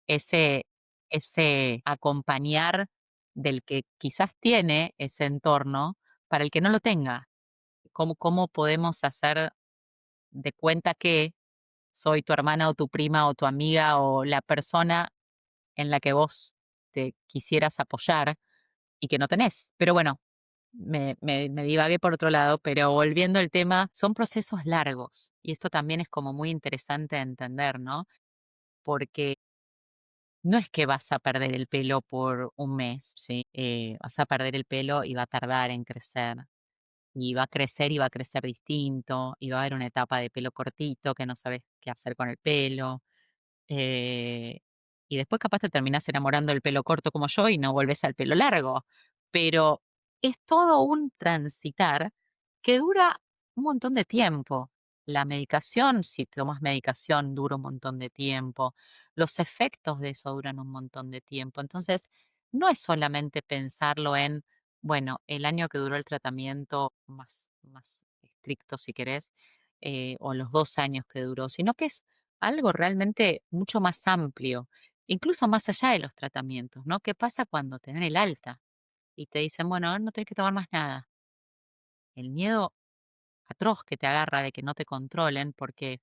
Ese, ese acompañar del que quizás tiene ese entorno para el que no lo tenga. ¿Cómo podemos hacer de cuenta que soy tu hermana o tu prima o tu amiga o la persona en la que vos te quisieras apoyar y que no tenés? Pero bueno, me divagué por otro lado, pero volviendo al tema, son procesos largos y esto también es como muy interesante de entender, ¿no? Porque no es que vas a perder el pelo por un mes, ¿sí? Vas a perder el pelo y va a tardar en crecer. Y va a crecer y va a crecer distinto, y va a haber una etapa de pelo cortito que no sabes qué hacer con el pelo. Eh, y después capaz te terminás enamorando del pelo corto como yo y no volvés al pelo largo. Pero es todo un transitar que dura un montón de tiempo. La medicación, si tomas medicación, dura un montón de tiempo. Los efectos de eso duran un montón de tiempo. Entonces, no es solamente pensarlo en, bueno, el año que duró el tratamiento más estricto, si querés, o los 2 años que duró, sino que es algo realmente mucho más amplio, incluso más allá de los tratamientos, ¿no? ¿Qué pasa cuando te dan el alta y te dicen, bueno, ahora no tenés que tomar más nada? El miedo atroz que te agarra de que no te controlen, porque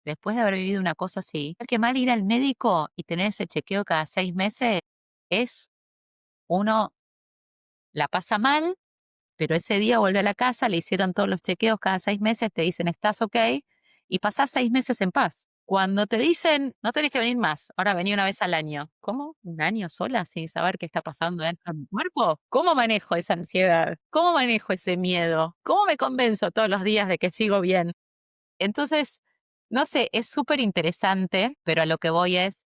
después de haber vivido una cosa así, que mal ir al médico y tener ese chequeo cada 6 meses es uno la pasa mal, pero ese día vuelve a la casa, le hicieron todos los chequeos cada 6 meses, te dicen estás ok y pasás 6 meses en paz. Cuando te dicen no tenés que venir más, ahora vení una vez al año. ¿Cómo? ¿Un año sola sin saber qué está pasando dentro de mi cuerpo? ¿Cómo manejo esa ansiedad? ¿Cómo manejo ese miedo? ¿Cómo me convenzo todos los días de que sigo bien? Entonces, no sé, es súper interesante, pero a lo que voy es,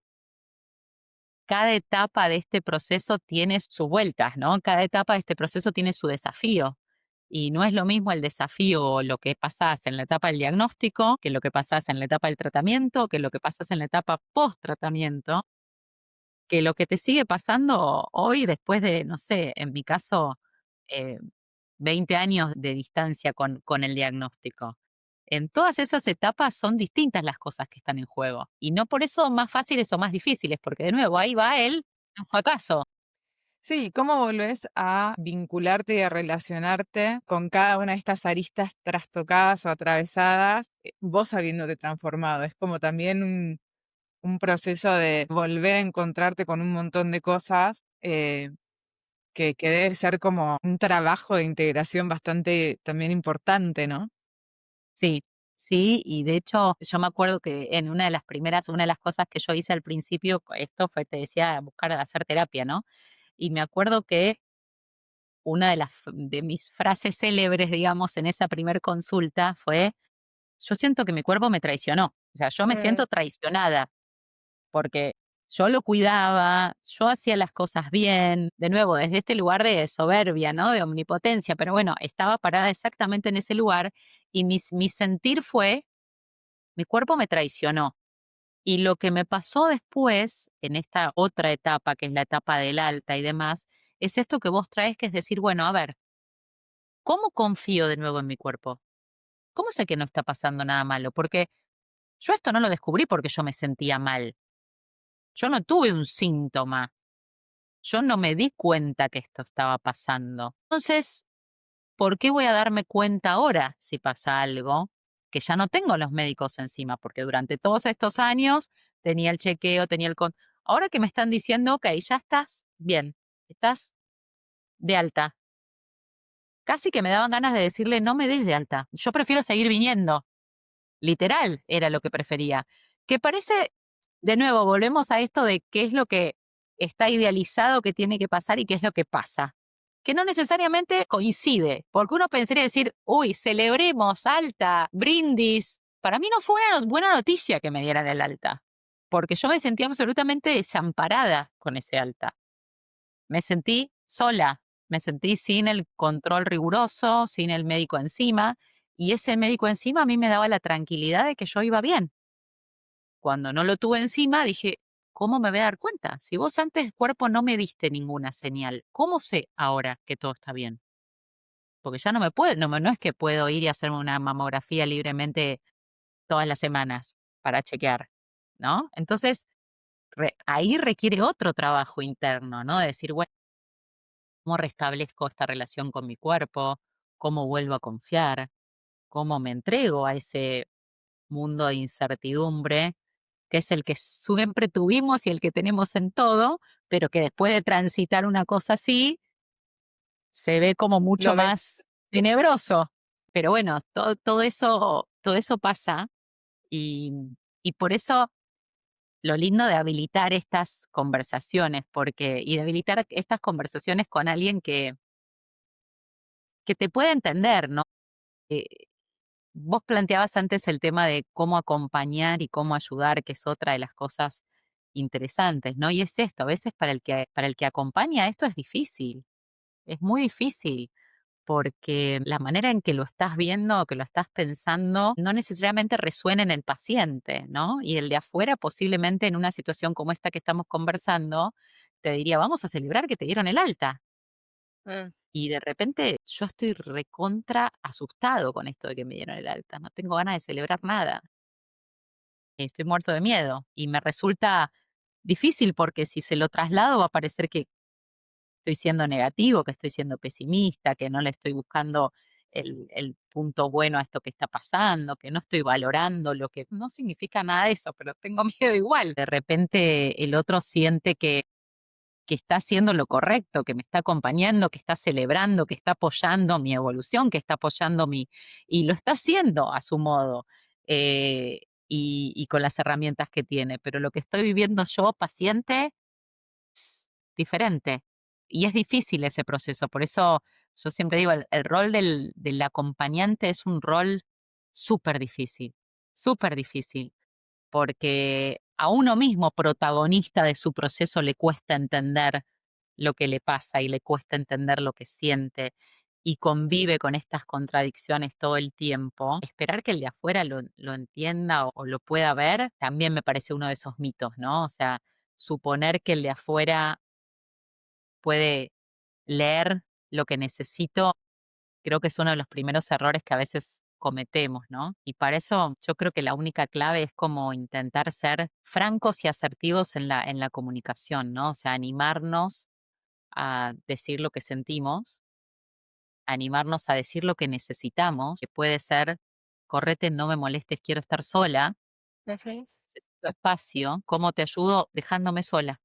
cada etapa de este proceso tiene sus vueltas, ¿no? Cada etapa de este proceso tiene su desafío. Y no es lo mismo el desafío o lo que pasás en la etapa del diagnóstico, que lo que pasás en la etapa del tratamiento, que lo que pasás en la etapa post-tratamiento, que lo que te sigue pasando hoy después de, no sé, en mi caso, eh, 20 años de distancia con el diagnóstico. En todas esas etapas son distintas las cosas que están en juego. Y no por eso más fáciles o más difíciles, porque de nuevo ahí va él caso a caso. Sí, ¿cómo volvés a vincularte y a relacionarte con cada una de estas aristas trastocadas o atravesadas, vos habiéndote transformado? Es como también un proceso de volver a encontrarte con un montón de cosas que debe ser como un trabajo de integración bastante también importante, ¿no? Sí, sí, y de hecho yo me acuerdo que en una de las cosas que yo hice al principio, esto fue, te decía, buscar hacer terapia, ¿no? Y me acuerdo que una de mis frases célebres, digamos, en esa primer consulta fue, yo siento que mi cuerpo me traicionó, o sea, yo me siento traicionada porque yo lo cuidaba, yo hacía las cosas bien, de nuevo, desde este lugar de soberbia, ¿no? De omnipotencia, pero bueno, estaba parada exactamente en ese lugar y mi sentir fue, mi cuerpo me traicionó. Y lo que me pasó después, en esta otra etapa, que es la etapa del alta y demás, es esto que vos traes, que es decir, bueno, a ver, ¿cómo confío de nuevo en mi cuerpo? ¿Cómo sé que no está pasando nada malo? Porque yo esto no lo descubrí porque yo me sentía mal. Yo no tuve un síntoma. Yo no me di cuenta que esto estaba pasando. Entonces, ¿por qué voy a darme cuenta ahora si pasa algo que ya no tengo los médicos encima? Porque durante todos estos años tenía el chequeo, tenía Ahora que me están diciendo, ok, ya estás bien, estás de alta. Casi que me daban ganas de decirle, no me des de alta. Yo prefiero seguir viniendo. Literal era lo que prefería. Que parece, de nuevo, volvemos a esto de qué es lo que está idealizado que tiene que pasar y qué es lo que pasa. Que no necesariamente coincide, porque uno pensaría decir, uy, celebremos, alta, brindis, para mí no fue una buena noticia que me dieran el alta, porque yo me sentía absolutamente desamparada con ese alta. Me sentí sola, me sentí sin el control riguroso, sin el médico encima, y ese médico encima a mí me daba la tranquilidad de que yo iba bien. Cuando no lo tuve encima, dije, ¿cómo me voy a dar cuenta? Si vos antes, cuerpo, no me diste ninguna señal, ¿cómo sé ahora que todo está bien? Porque ya no me puedo, no es que puedo ir y hacerme una mamografía libremente todas las semanas para chequear, ¿no? Entonces, ahí requiere otro trabajo interno, ¿no? De decir, bueno, ¿cómo restablezco esta relación con mi cuerpo? ¿Cómo vuelvo a confiar? ¿Cómo me entrego a ese mundo de incertidumbre, que es el que siempre tuvimos y el que tenemos en todo, pero que después de transitar una cosa así, se ve como mucho Lo ves. más tenebroso? Pero bueno, todo eso pasa y, y por eso lo lindo de habilitar estas conversaciones, y de habilitar estas conversaciones con alguien que te puede entender, ¿no? Eh, Vos planteabas antes el tema de cómo acompañar y cómo ayudar, que es otra de las cosas interesantes, ¿no? Y es esto, a veces para el que acompaña esto es difícil, es muy difícil, porque la manera en que lo estás viendo o que lo estás pensando no necesariamente resuena en el paciente, ¿no? Y el de afuera posiblemente en una situación como esta que estamos conversando, te diría, vamos a celebrar que te dieron el alta. Mm. Y de repente yo estoy recontra asustado con esto de que me dieron el alta. No tengo ganas de celebrar nada. Estoy muerto de miedo. Y me resulta difícil porque si se lo traslado va a parecer que estoy siendo negativo, que estoy siendo pesimista, que no le estoy buscando el punto bueno a esto que está pasando, que no estoy valorando lo que no significa nada de eso, pero tengo miedo igual. De repente el otro siente que está haciendo lo correcto, que me está acompañando, que está celebrando, que está apoyando mi evolución, que está apoyando y lo está haciendo a su modo, y con las herramientas que tiene. Pero lo que estoy viviendo yo, paciente, es diferente. Y es difícil ese proceso. Por eso yo siempre digo, el rol del acompañante es un rol súper difícil, porque a uno mismo, protagonista de su proceso, le cuesta entender lo que le pasa y le cuesta entender lo que siente y convive con estas contradicciones todo el tiempo. Esperar que el de afuera lo entienda o lo pueda ver, también me parece uno de esos mitos, ¿no? O sea, suponer que el de afuera puede leer lo que necesito, creo que es uno de los primeros errores que a veces cometemos, ¿no? Y para eso yo creo que la única clave es como intentar ser francos y asertivos en la comunicación, ¿no? O sea, animarnos a decir lo que sentimos, animarnos a decir lo que necesitamos, que puede ser, correte, no me molestes, quiero estar sola, Ujú. necesito espacio, ¿cómo te ayudo? Dejándome sola,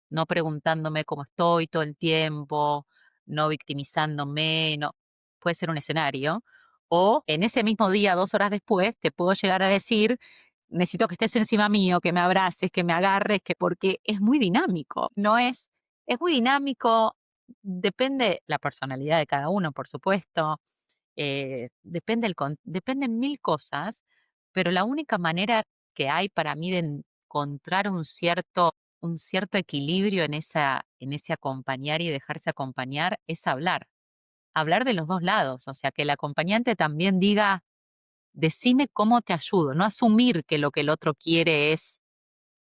no preguntándome cómo estoy todo el tiempo, no victimizándome, no. Puede ser un escenario. O en ese mismo día, 2 horas después, te puedo llegar a decir, necesito que estés encima mío, que me abraces, que me agarres, que porque es muy dinámico. Es muy dinámico, depende la personalidad de cada uno, por supuesto, dependen mil cosas, pero la única manera que hay para mí de encontrar un cierto equilibrio en ese acompañar y dejarse acompañar es hablar de los dos lados, o sea, que el acompañante también diga, decime cómo te ayudo, no asumir que lo que el otro quiere es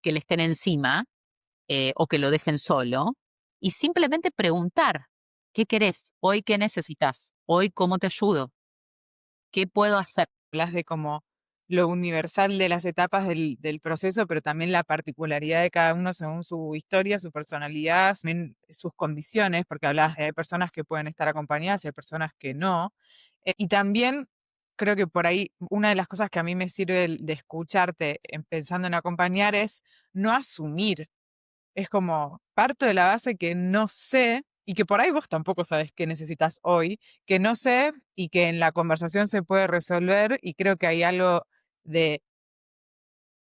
que le estén encima, o que lo dejen solo, y simplemente preguntar, ¿qué querés? ¿Hoy qué necesitas? ¿Hoy cómo te ayudo? ¿Qué puedo hacer? Hablas de como lo universal de las etapas del proceso, pero también la particularidad de cada uno según su historia, su personalidad, también sus condiciones, porque hablabas de hay personas que pueden estar acompañadas y hay personas que no. Y también creo que por ahí una de las cosas que a mí me sirve de escucharte pensando en acompañar es no asumir. Es como, parto de la base que no sé y que por ahí vos tampoco sabes qué necesitas hoy, que no sé y que en la conversación se puede resolver y creo que hay algo de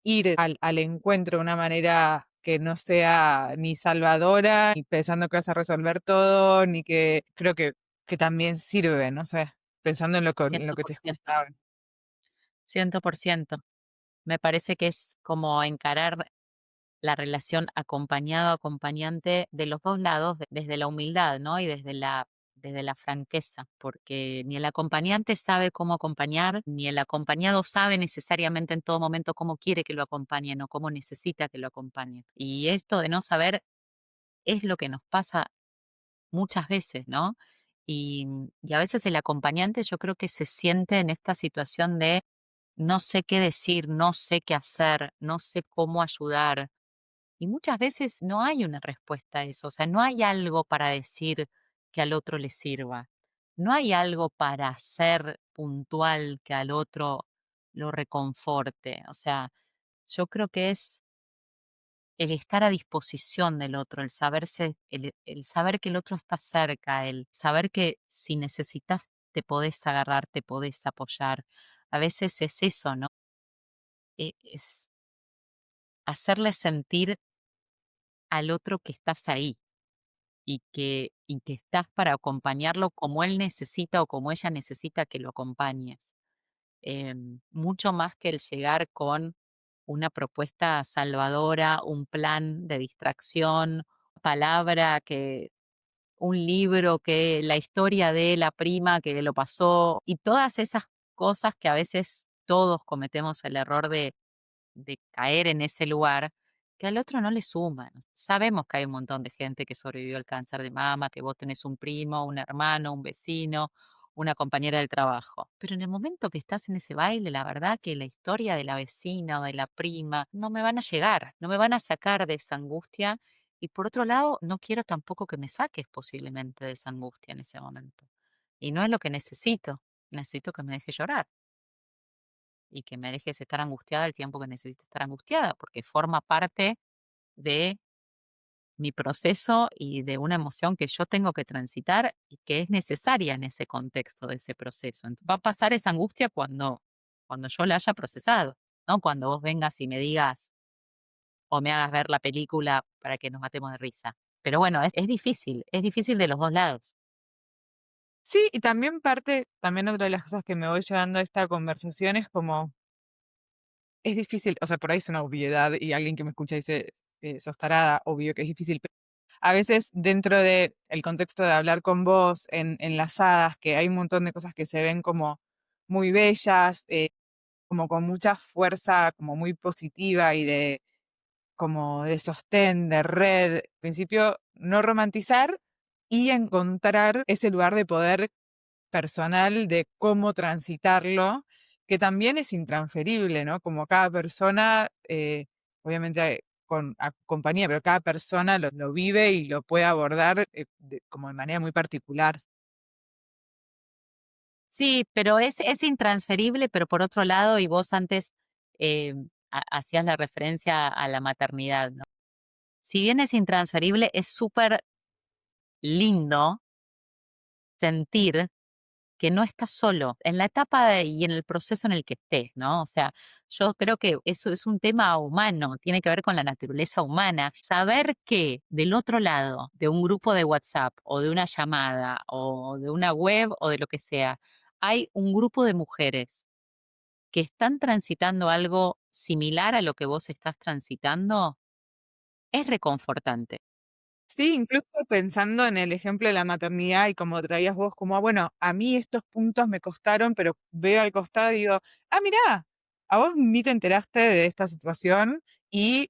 ir al encuentro de una manera que no sea ni salvadora, ni pensando que vas a resolver todo, ni que creo que también sirve, no sé, pensando en lo Ciento que por te ciento. escuchaba. 100%. Me parece que es como encarar la relación acompañado-acompañante de los dos lados, desde la humildad, ¿no? Y desde la franqueza, porque ni el acompañante sabe cómo acompañar, ni el acompañado sabe necesariamente en todo momento cómo quiere que lo acompañen o cómo necesita que lo acompañen. Y esto de no saber es lo que nos pasa muchas veces, ¿no? Y a veces el acompañante yo creo que se siente en esta situación de no sé qué decir, no sé qué hacer, no sé cómo ayudar. Y muchas veces no hay una respuesta a eso, o sea, no hay algo para decir que al otro le sirva. No hay algo para hacer puntual que al otro lo reconforte. O sea, yo creo que es el estar a disposición del otro, el saber que el otro está cerca, el saber que si necesitas te podés agarrar, te podés apoyar. A veces es eso, ¿no? Es hacerle sentir al otro que estás ahí y que estás para acompañarlo como él necesita o como ella necesita que lo acompañes. Mucho más que el llegar con una propuesta salvadora, un plan de distracción, palabra que un libro que la historia de la prima que lo pasó y todas esas cosas que a veces todos cometemos el error de caer en ese lugar que al otro no le suman. Sabemos que hay un montón de gente que sobrevivió al cáncer de mama, que vos tenés un primo, un hermano, un vecino, una compañera del trabajo. Pero en el momento que estás en ese baile, la verdad que la historia de la vecina o de la prima no me van a llegar, no me van a sacar de esa angustia. Y por otro lado, no quiero tampoco que me saques posiblemente de esa angustia en ese momento. Y no es lo que necesito. Necesito que me dejes llorar y que me dejes estar angustiada el tiempo que necesite estar angustiada, porque forma parte de mi proceso y de una emoción que yo tengo que transitar y que es necesaria en ese contexto de ese proceso. Va a pasar esa angustia cuando yo la haya procesado, ¿no? Cuando vos vengas y me digas o me hagas ver la película para que nos matemos de risa. Pero bueno, es difícil de los dos lados. Sí, y también también otra de las cosas que me voy llevando a esta conversación es como, es difícil, o sea, por ahí es una obviedad y alguien que me escucha dice, sos tarada, obvio que es difícil, pero a veces dentro de el contexto de hablar con vos, enlazadas, que hay un montón de cosas que se ven como muy bellas, como con mucha fuerza, como muy positiva y como de sostén, de red, en principio no romantizar y encontrar ese lugar de poder personal de cómo transitarlo, que también es intransferible, ¿no? Como cada persona, obviamente con compañía, pero cada persona lo vive y lo puede abordar como de manera muy particular. Sí, pero es intransferible, pero por otro lado, y vos antes eh, hacías la referencia a la maternidad, ¿no? Si bien es intransferible, es súper lindo sentir que no estás solo en la y en el proceso en el que estés, ¿no? O sea, yo creo que eso es un tema humano, tiene que ver con la naturaleza humana. Saber que del otro lado de un grupo de WhatsApp o de una llamada o de una web o de lo que sea, hay un grupo de mujeres que están transitando algo similar a lo que vos estás transitando, es reconfortante. Sí, incluso pensando en el ejemplo de la maternidad y como traías vos, como, bueno, a mí estos puntos me costaron, pero veo al costado y digo, mirá, a vos ni te enteraste de esta situación y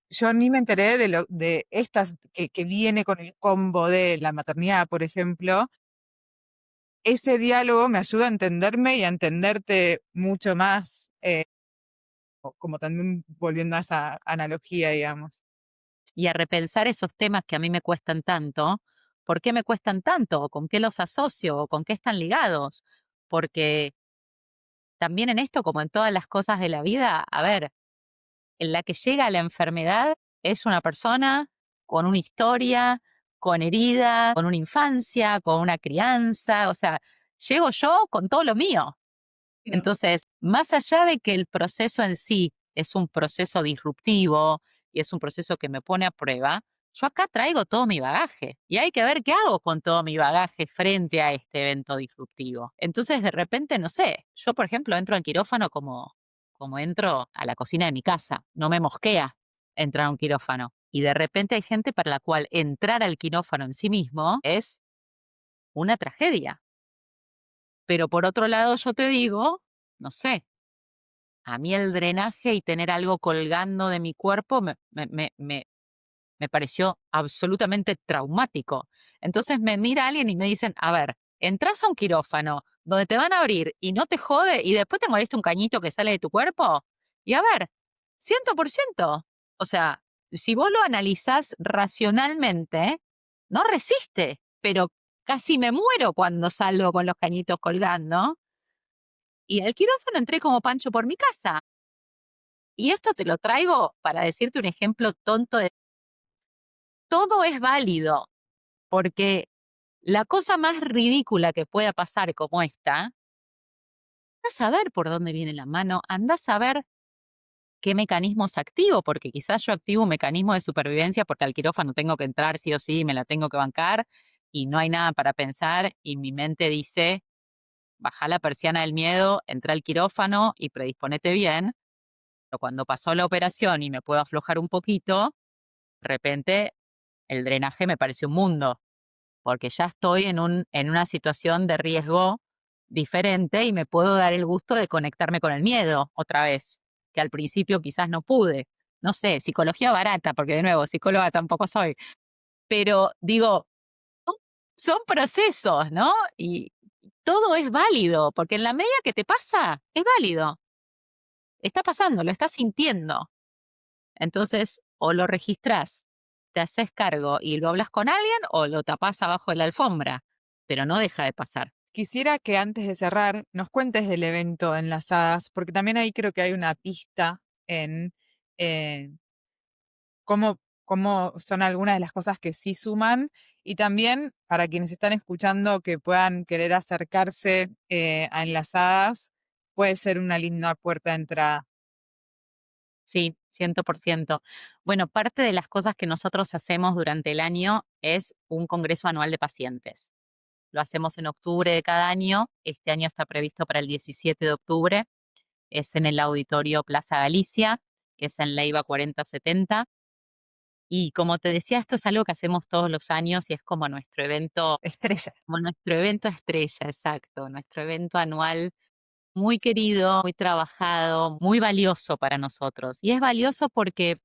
yo ni me enteré de estas que viene con el combo de la maternidad, por ejemplo. Ese diálogo me ayuda a entenderme y a entenderte mucho más, como también volviendo a esa analogía, digamos. Y a repensar esos temas que a mí me cuestan tanto, ¿por qué me cuestan tanto? ¿O con qué los asocio? ¿O con qué están ligados? Porque también en esto, como en todas las cosas de la vida, a ver, en la que llega a la enfermedad es una persona con una historia, con herida, con una infancia, con una crianza, o sea, llego yo con todo lo mío. Mm. Entonces, más allá de que el proceso en sí es un proceso disruptivo y es un proceso que me pone a prueba, yo acá traigo todo mi bagaje y hay que ver qué hago con todo mi bagaje frente a este evento disruptivo. Entonces, de repente, no sé, yo, por ejemplo, entro al quirófano como entro a la cocina de mi casa. No me mosquea entrar a un quirófano. Y de repente hay gente para la cual entrar al quirófano en sí mismo es una tragedia. Pero por otro lado, yo te digo, no sé, a mí el drenaje y tener algo colgando de mi cuerpo me pareció absolutamente traumático. Entonces me mira alguien y me dicen, a ver, entras a un quirófano donde te van a abrir y no te jode y después te molesta un cañito que sale de tu cuerpo. Y a ver, 100%. O sea, si vos lo analizás racionalmente, no resiste, pero casi me muero cuando salgo con los cañitos colgando. Y al quirófano entré como Pancho por mi casa. Y esto te lo traigo para decirte un ejemplo tonto de todo es válido, porque la cosa más ridícula que pueda pasar como esta, andás a ver por dónde viene la mano, andás a ver qué mecanismos activo, porque quizás yo activo un mecanismo de supervivencia porque al quirófano tengo que entrar sí o sí, me la tengo que bancar y no hay nada para pensar y mi mente dice, baja la persiana del miedo, entra al quirófano y predisponete bien, pero cuando pasó la operación y me puedo aflojar un poquito, de repente el drenaje me parece un mundo porque ya estoy en una situación de riesgo diferente y me puedo dar el gusto de conectarme con el miedo otra vez, que al principio quizás no pude. No sé, psicología barata, porque de nuevo, psicóloga tampoco soy, pero digo, son son procesos, ¿no? Y todo es válido, porque en la medida que te pasa, es válido. Está pasando, lo estás sintiendo. Entonces, o lo registrás, te haces cargo y lo hablas con alguien o lo tapás abajo de la alfombra, pero no deja de pasar. Quisiera que antes de cerrar nos cuentes del evento Enlazadas, porque también ahí creo que hay una pista en eh, cómo son algunas de las cosas que sí suman y también para quienes están escuchando que puedan querer acercarse a Enlazadas, puede ser una linda puerta de entrada. Sí, 100%. Bueno, parte de las cosas que nosotros hacemos durante el año es un congreso anual de pacientes. Lo hacemos en octubre de cada año. Este año está previsto para el 17 de octubre. Es en el Auditorio Plaza Galicia, que es en Leiva 4070. Y como te decía, esto es algo que hacemos todos los años y es Estrella. como nuestro evento estrella, exacto, nuestro evento anual muy querido, muy trabajado, muy valioso para nosotros. Y es valioso porque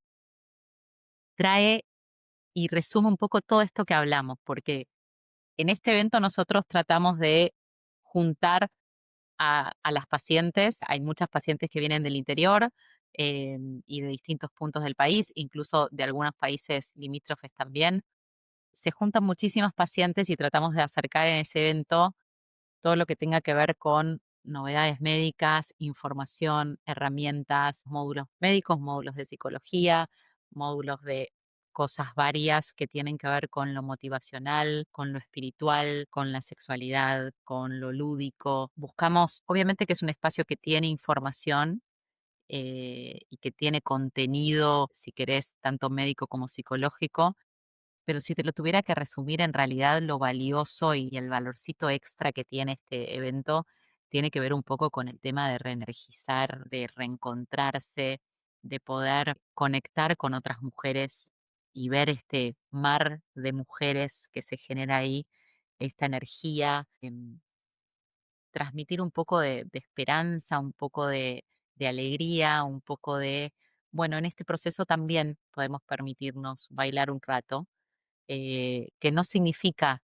trae y resume un poco todo esto que hablamos, porque en este evento nosotros tratamos de juntar a las pacientes. Hay muchas pacientes que vienen del interior y de distintos puntos del país, incluso de algunos países limítrofes también. Se juntan muchísimas pacientes y tratamos de acercar en ese evento todo lo que tenga que ver con novedades médicas, información, herramientas, módulos médicos, módulos de psicología, módulos de cosas varias que tienen que ver con lo motivacional, con lo espiritual, con la sexualidad, con lo lúdico. Buscamos, obviamente que es un espacio que tiene información y que tiene contenido, si querés, tanto médico como psicológico, pero si te lo tuviera que resumir, en realidad lo valioso y el valorcito extra que tiene este evento tiene que ver un poco con el tema de reenergizar, de reencontrarse, de poder conectar con otras mujeres y ver este mar de mujeres que se genera ahí, esta energía, transmitir un poco de esperanza, un poco de alegría, un poco de, bueno, en este proceso también podemos permitirnos bailar un rato que no significa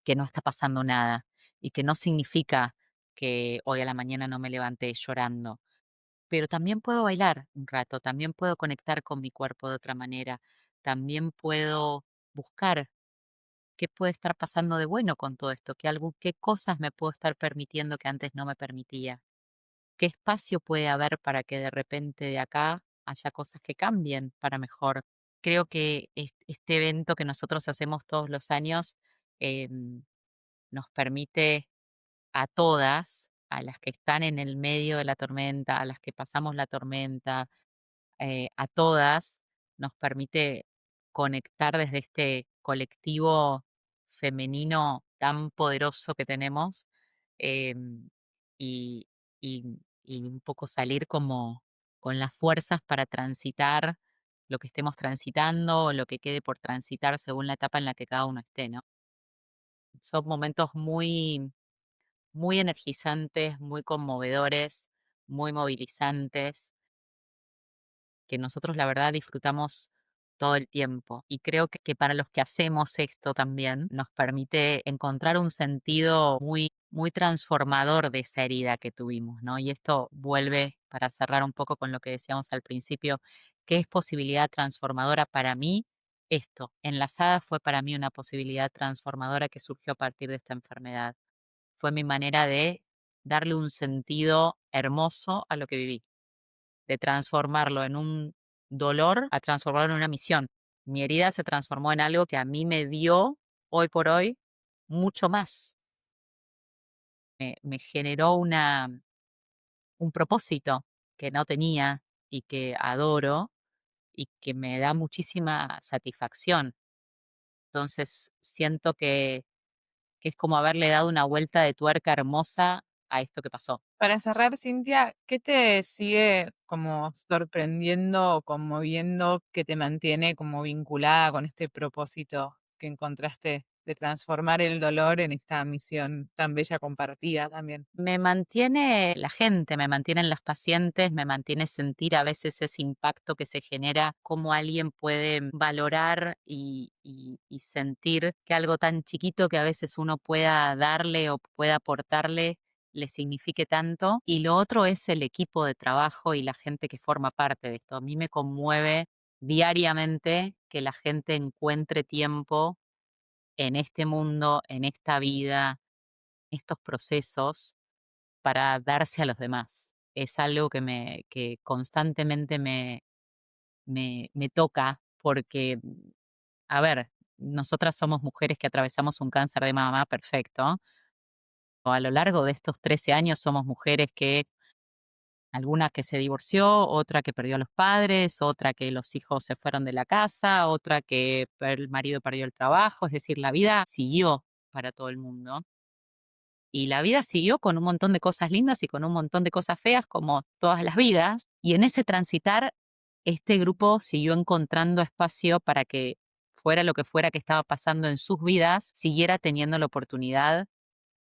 que no está pasando nada y que no significa que hoy a la mañana no me levanté llorando, pero también puedo bailar un rato, también puedo conectar con mi cuerpo de otra manera, también puedo buscar qué puede estar pasando de bueno con todo esto, qué cosas me puedo estar permitiendo que antes no me permitía, qué espacio puede haber para que de repente de acá haya cosas que cambien para mejor. Creo que este evento que nosotros hacemos todos los años em, nos permite a todas, a las que están en el medio de la tormenta, a las que pasamos la tormenta, a todas, nos permite conectar desde este colectivo femenino tan poderoso que tenemos, em, y, y un poco salir como con las fuerzas para transitar lo que estemos transitando o lo que quede por transitar según la etapa en la que cada uno esté, ¿no? Son momentos muy energizantes, muy conmovedores, muy movilizantes, que nosotros la verdad disfrutamos todo el tiempo. Y creo que para los que hacemos esto también nos permite encontrar un sentido muy transformador de esa herida que tuvimos, ¿no? Y esto vuelve para cerrar un poco con lo que decíamos al principio, ¿qué es posibilidad transformadora para mí? Esto, Enlazada fue para mí una posibilidad transformadora que surgió a partir de esta enfermedad. Fue mi manera de darle un sentido hermoso a lo que viví, de transformarlo en un dolor a transformarlo en una misión. Mi herida se transformó en algo que a mí me dio, hoy por hoy, mucho más. Me generó un propósito que no tenía y que adoro y que me da muchísima satisfacción. Entonces, siento que es como haberle dado una vuelta de tuerca hermosa a esto que pasó. Para cerrar, Cintia, ¿qué te sigue como sorprendiendo o conmoviendo que te mantiene como vinculada con este propósito que encontraste de transformar el dolor en esta misión tan bella compartida también? Me mantiene la gente, me mantienen las pacientes, me mantiene sentir a veces ese impacto que se genera, cómo alguien puede valorar y sentir que algo tan chiquito que a veces uno pueda darle o pueda aportarle le signifique tanto. Y lo otro es el equipo de trabajo y la gente que forma parte de esto. A mí me conmueve diariamente que la gente encuentre tiempo en este mundo, en esta vida, estos procesos para darse a los demás. Es algo que constantemente me toca porque, a ver, nosotras somos mujeres que atravesamos un cáncer de mama, perfecto. A lo largo de estos 13 años somos mujeres que, alguna que se divorció, otra que perdió a los padres, otra que los hijos se fueron de la casa, otra que el marido perdió el trabajo, es decir, la vida siguió para todo el mundo. Y la vida siguió con un montón de cosas lindas y con un montón de cosas feas, como todas las vidas. Y en ese transitar, este grupo siguió encontrando espacio para que fuera lo que fuera que estaba pasando en sus vidas, siguiera teniendo la oportunidad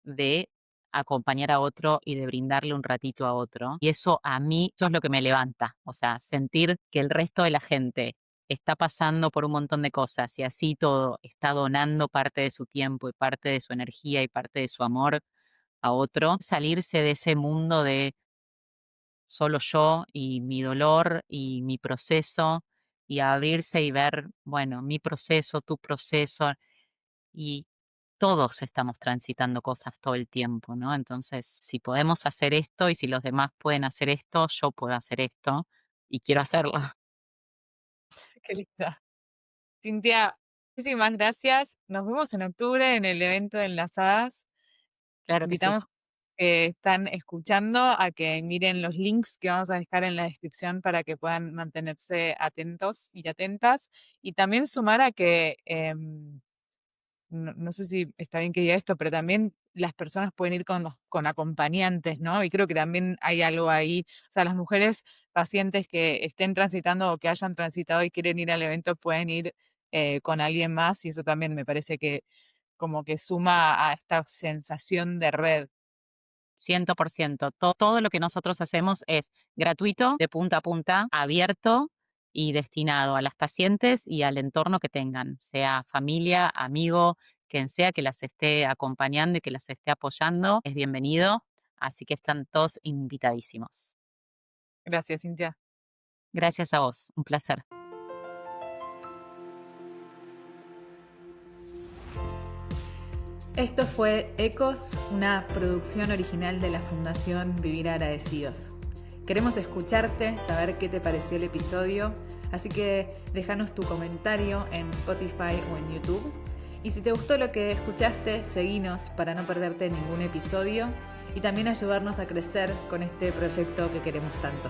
de acompañar a otro y de brindarle un ratito a otro. Y eso a mí, eso es lo que me levanta. O sea, sentir que el resto de la gente está pasando por un montón de cosas y así todo está donando parte de su tiempo y parte de su energía y parte de su amor a otro, salirse de ese mundo de solo yo y mi dolor y mi proceso y abrirse y ver, bueno, mi proceso, tu proceso y todos estamos transitando cosas todo el tiempo, ¿no? Entonces, si podemos hacer esto y si los demás pueden hacer esto, yo puedo hacer esto y quiero hacerlo. Qué linda. Cintia, muchísimas gracias. Nos vemos en octubre en el evento de Enlazadas. Claro que sí. Invitamos que están escuchando a que miren los links que vamos a dejar en la descripción para que puedan mantenerse atentos y atentas. Y también sumar a que, no sé si está bien que diga esto, pero también las personas pueden ir con acompañantes, ¿no? Y creo que también hay algo ahí. O sea, las mujeres pacientes que estén transitando o que hayan transitado y quieren ir al evento pueden ir con alguien más y eso también me parece que como que suma a esta sensación de red. 100%. Todo lo que nosotros hacemos es gratuito, de punta a punta, abierto y destinado a las pacientes y al entorno que tengan, sea familia, amigo, quien sea que las esté acompañando y que las esté apoyando, es bienvenido. Así que están todos invitadísimos. Gracias, Cintia. Gracias a vos, un placer. Esto fue Ecos, una producción original de la Fundación Vivir Agradecidos. Queremos escucharte, saber qué te pareció el episodio, así que déjanos tu comentario en Spotify o en YouTube. Y si te gustó lo que escuchaste, seguinos para no perderte ningún episodio y también ayudarnos a crecer con este proyecto que queremos tanto.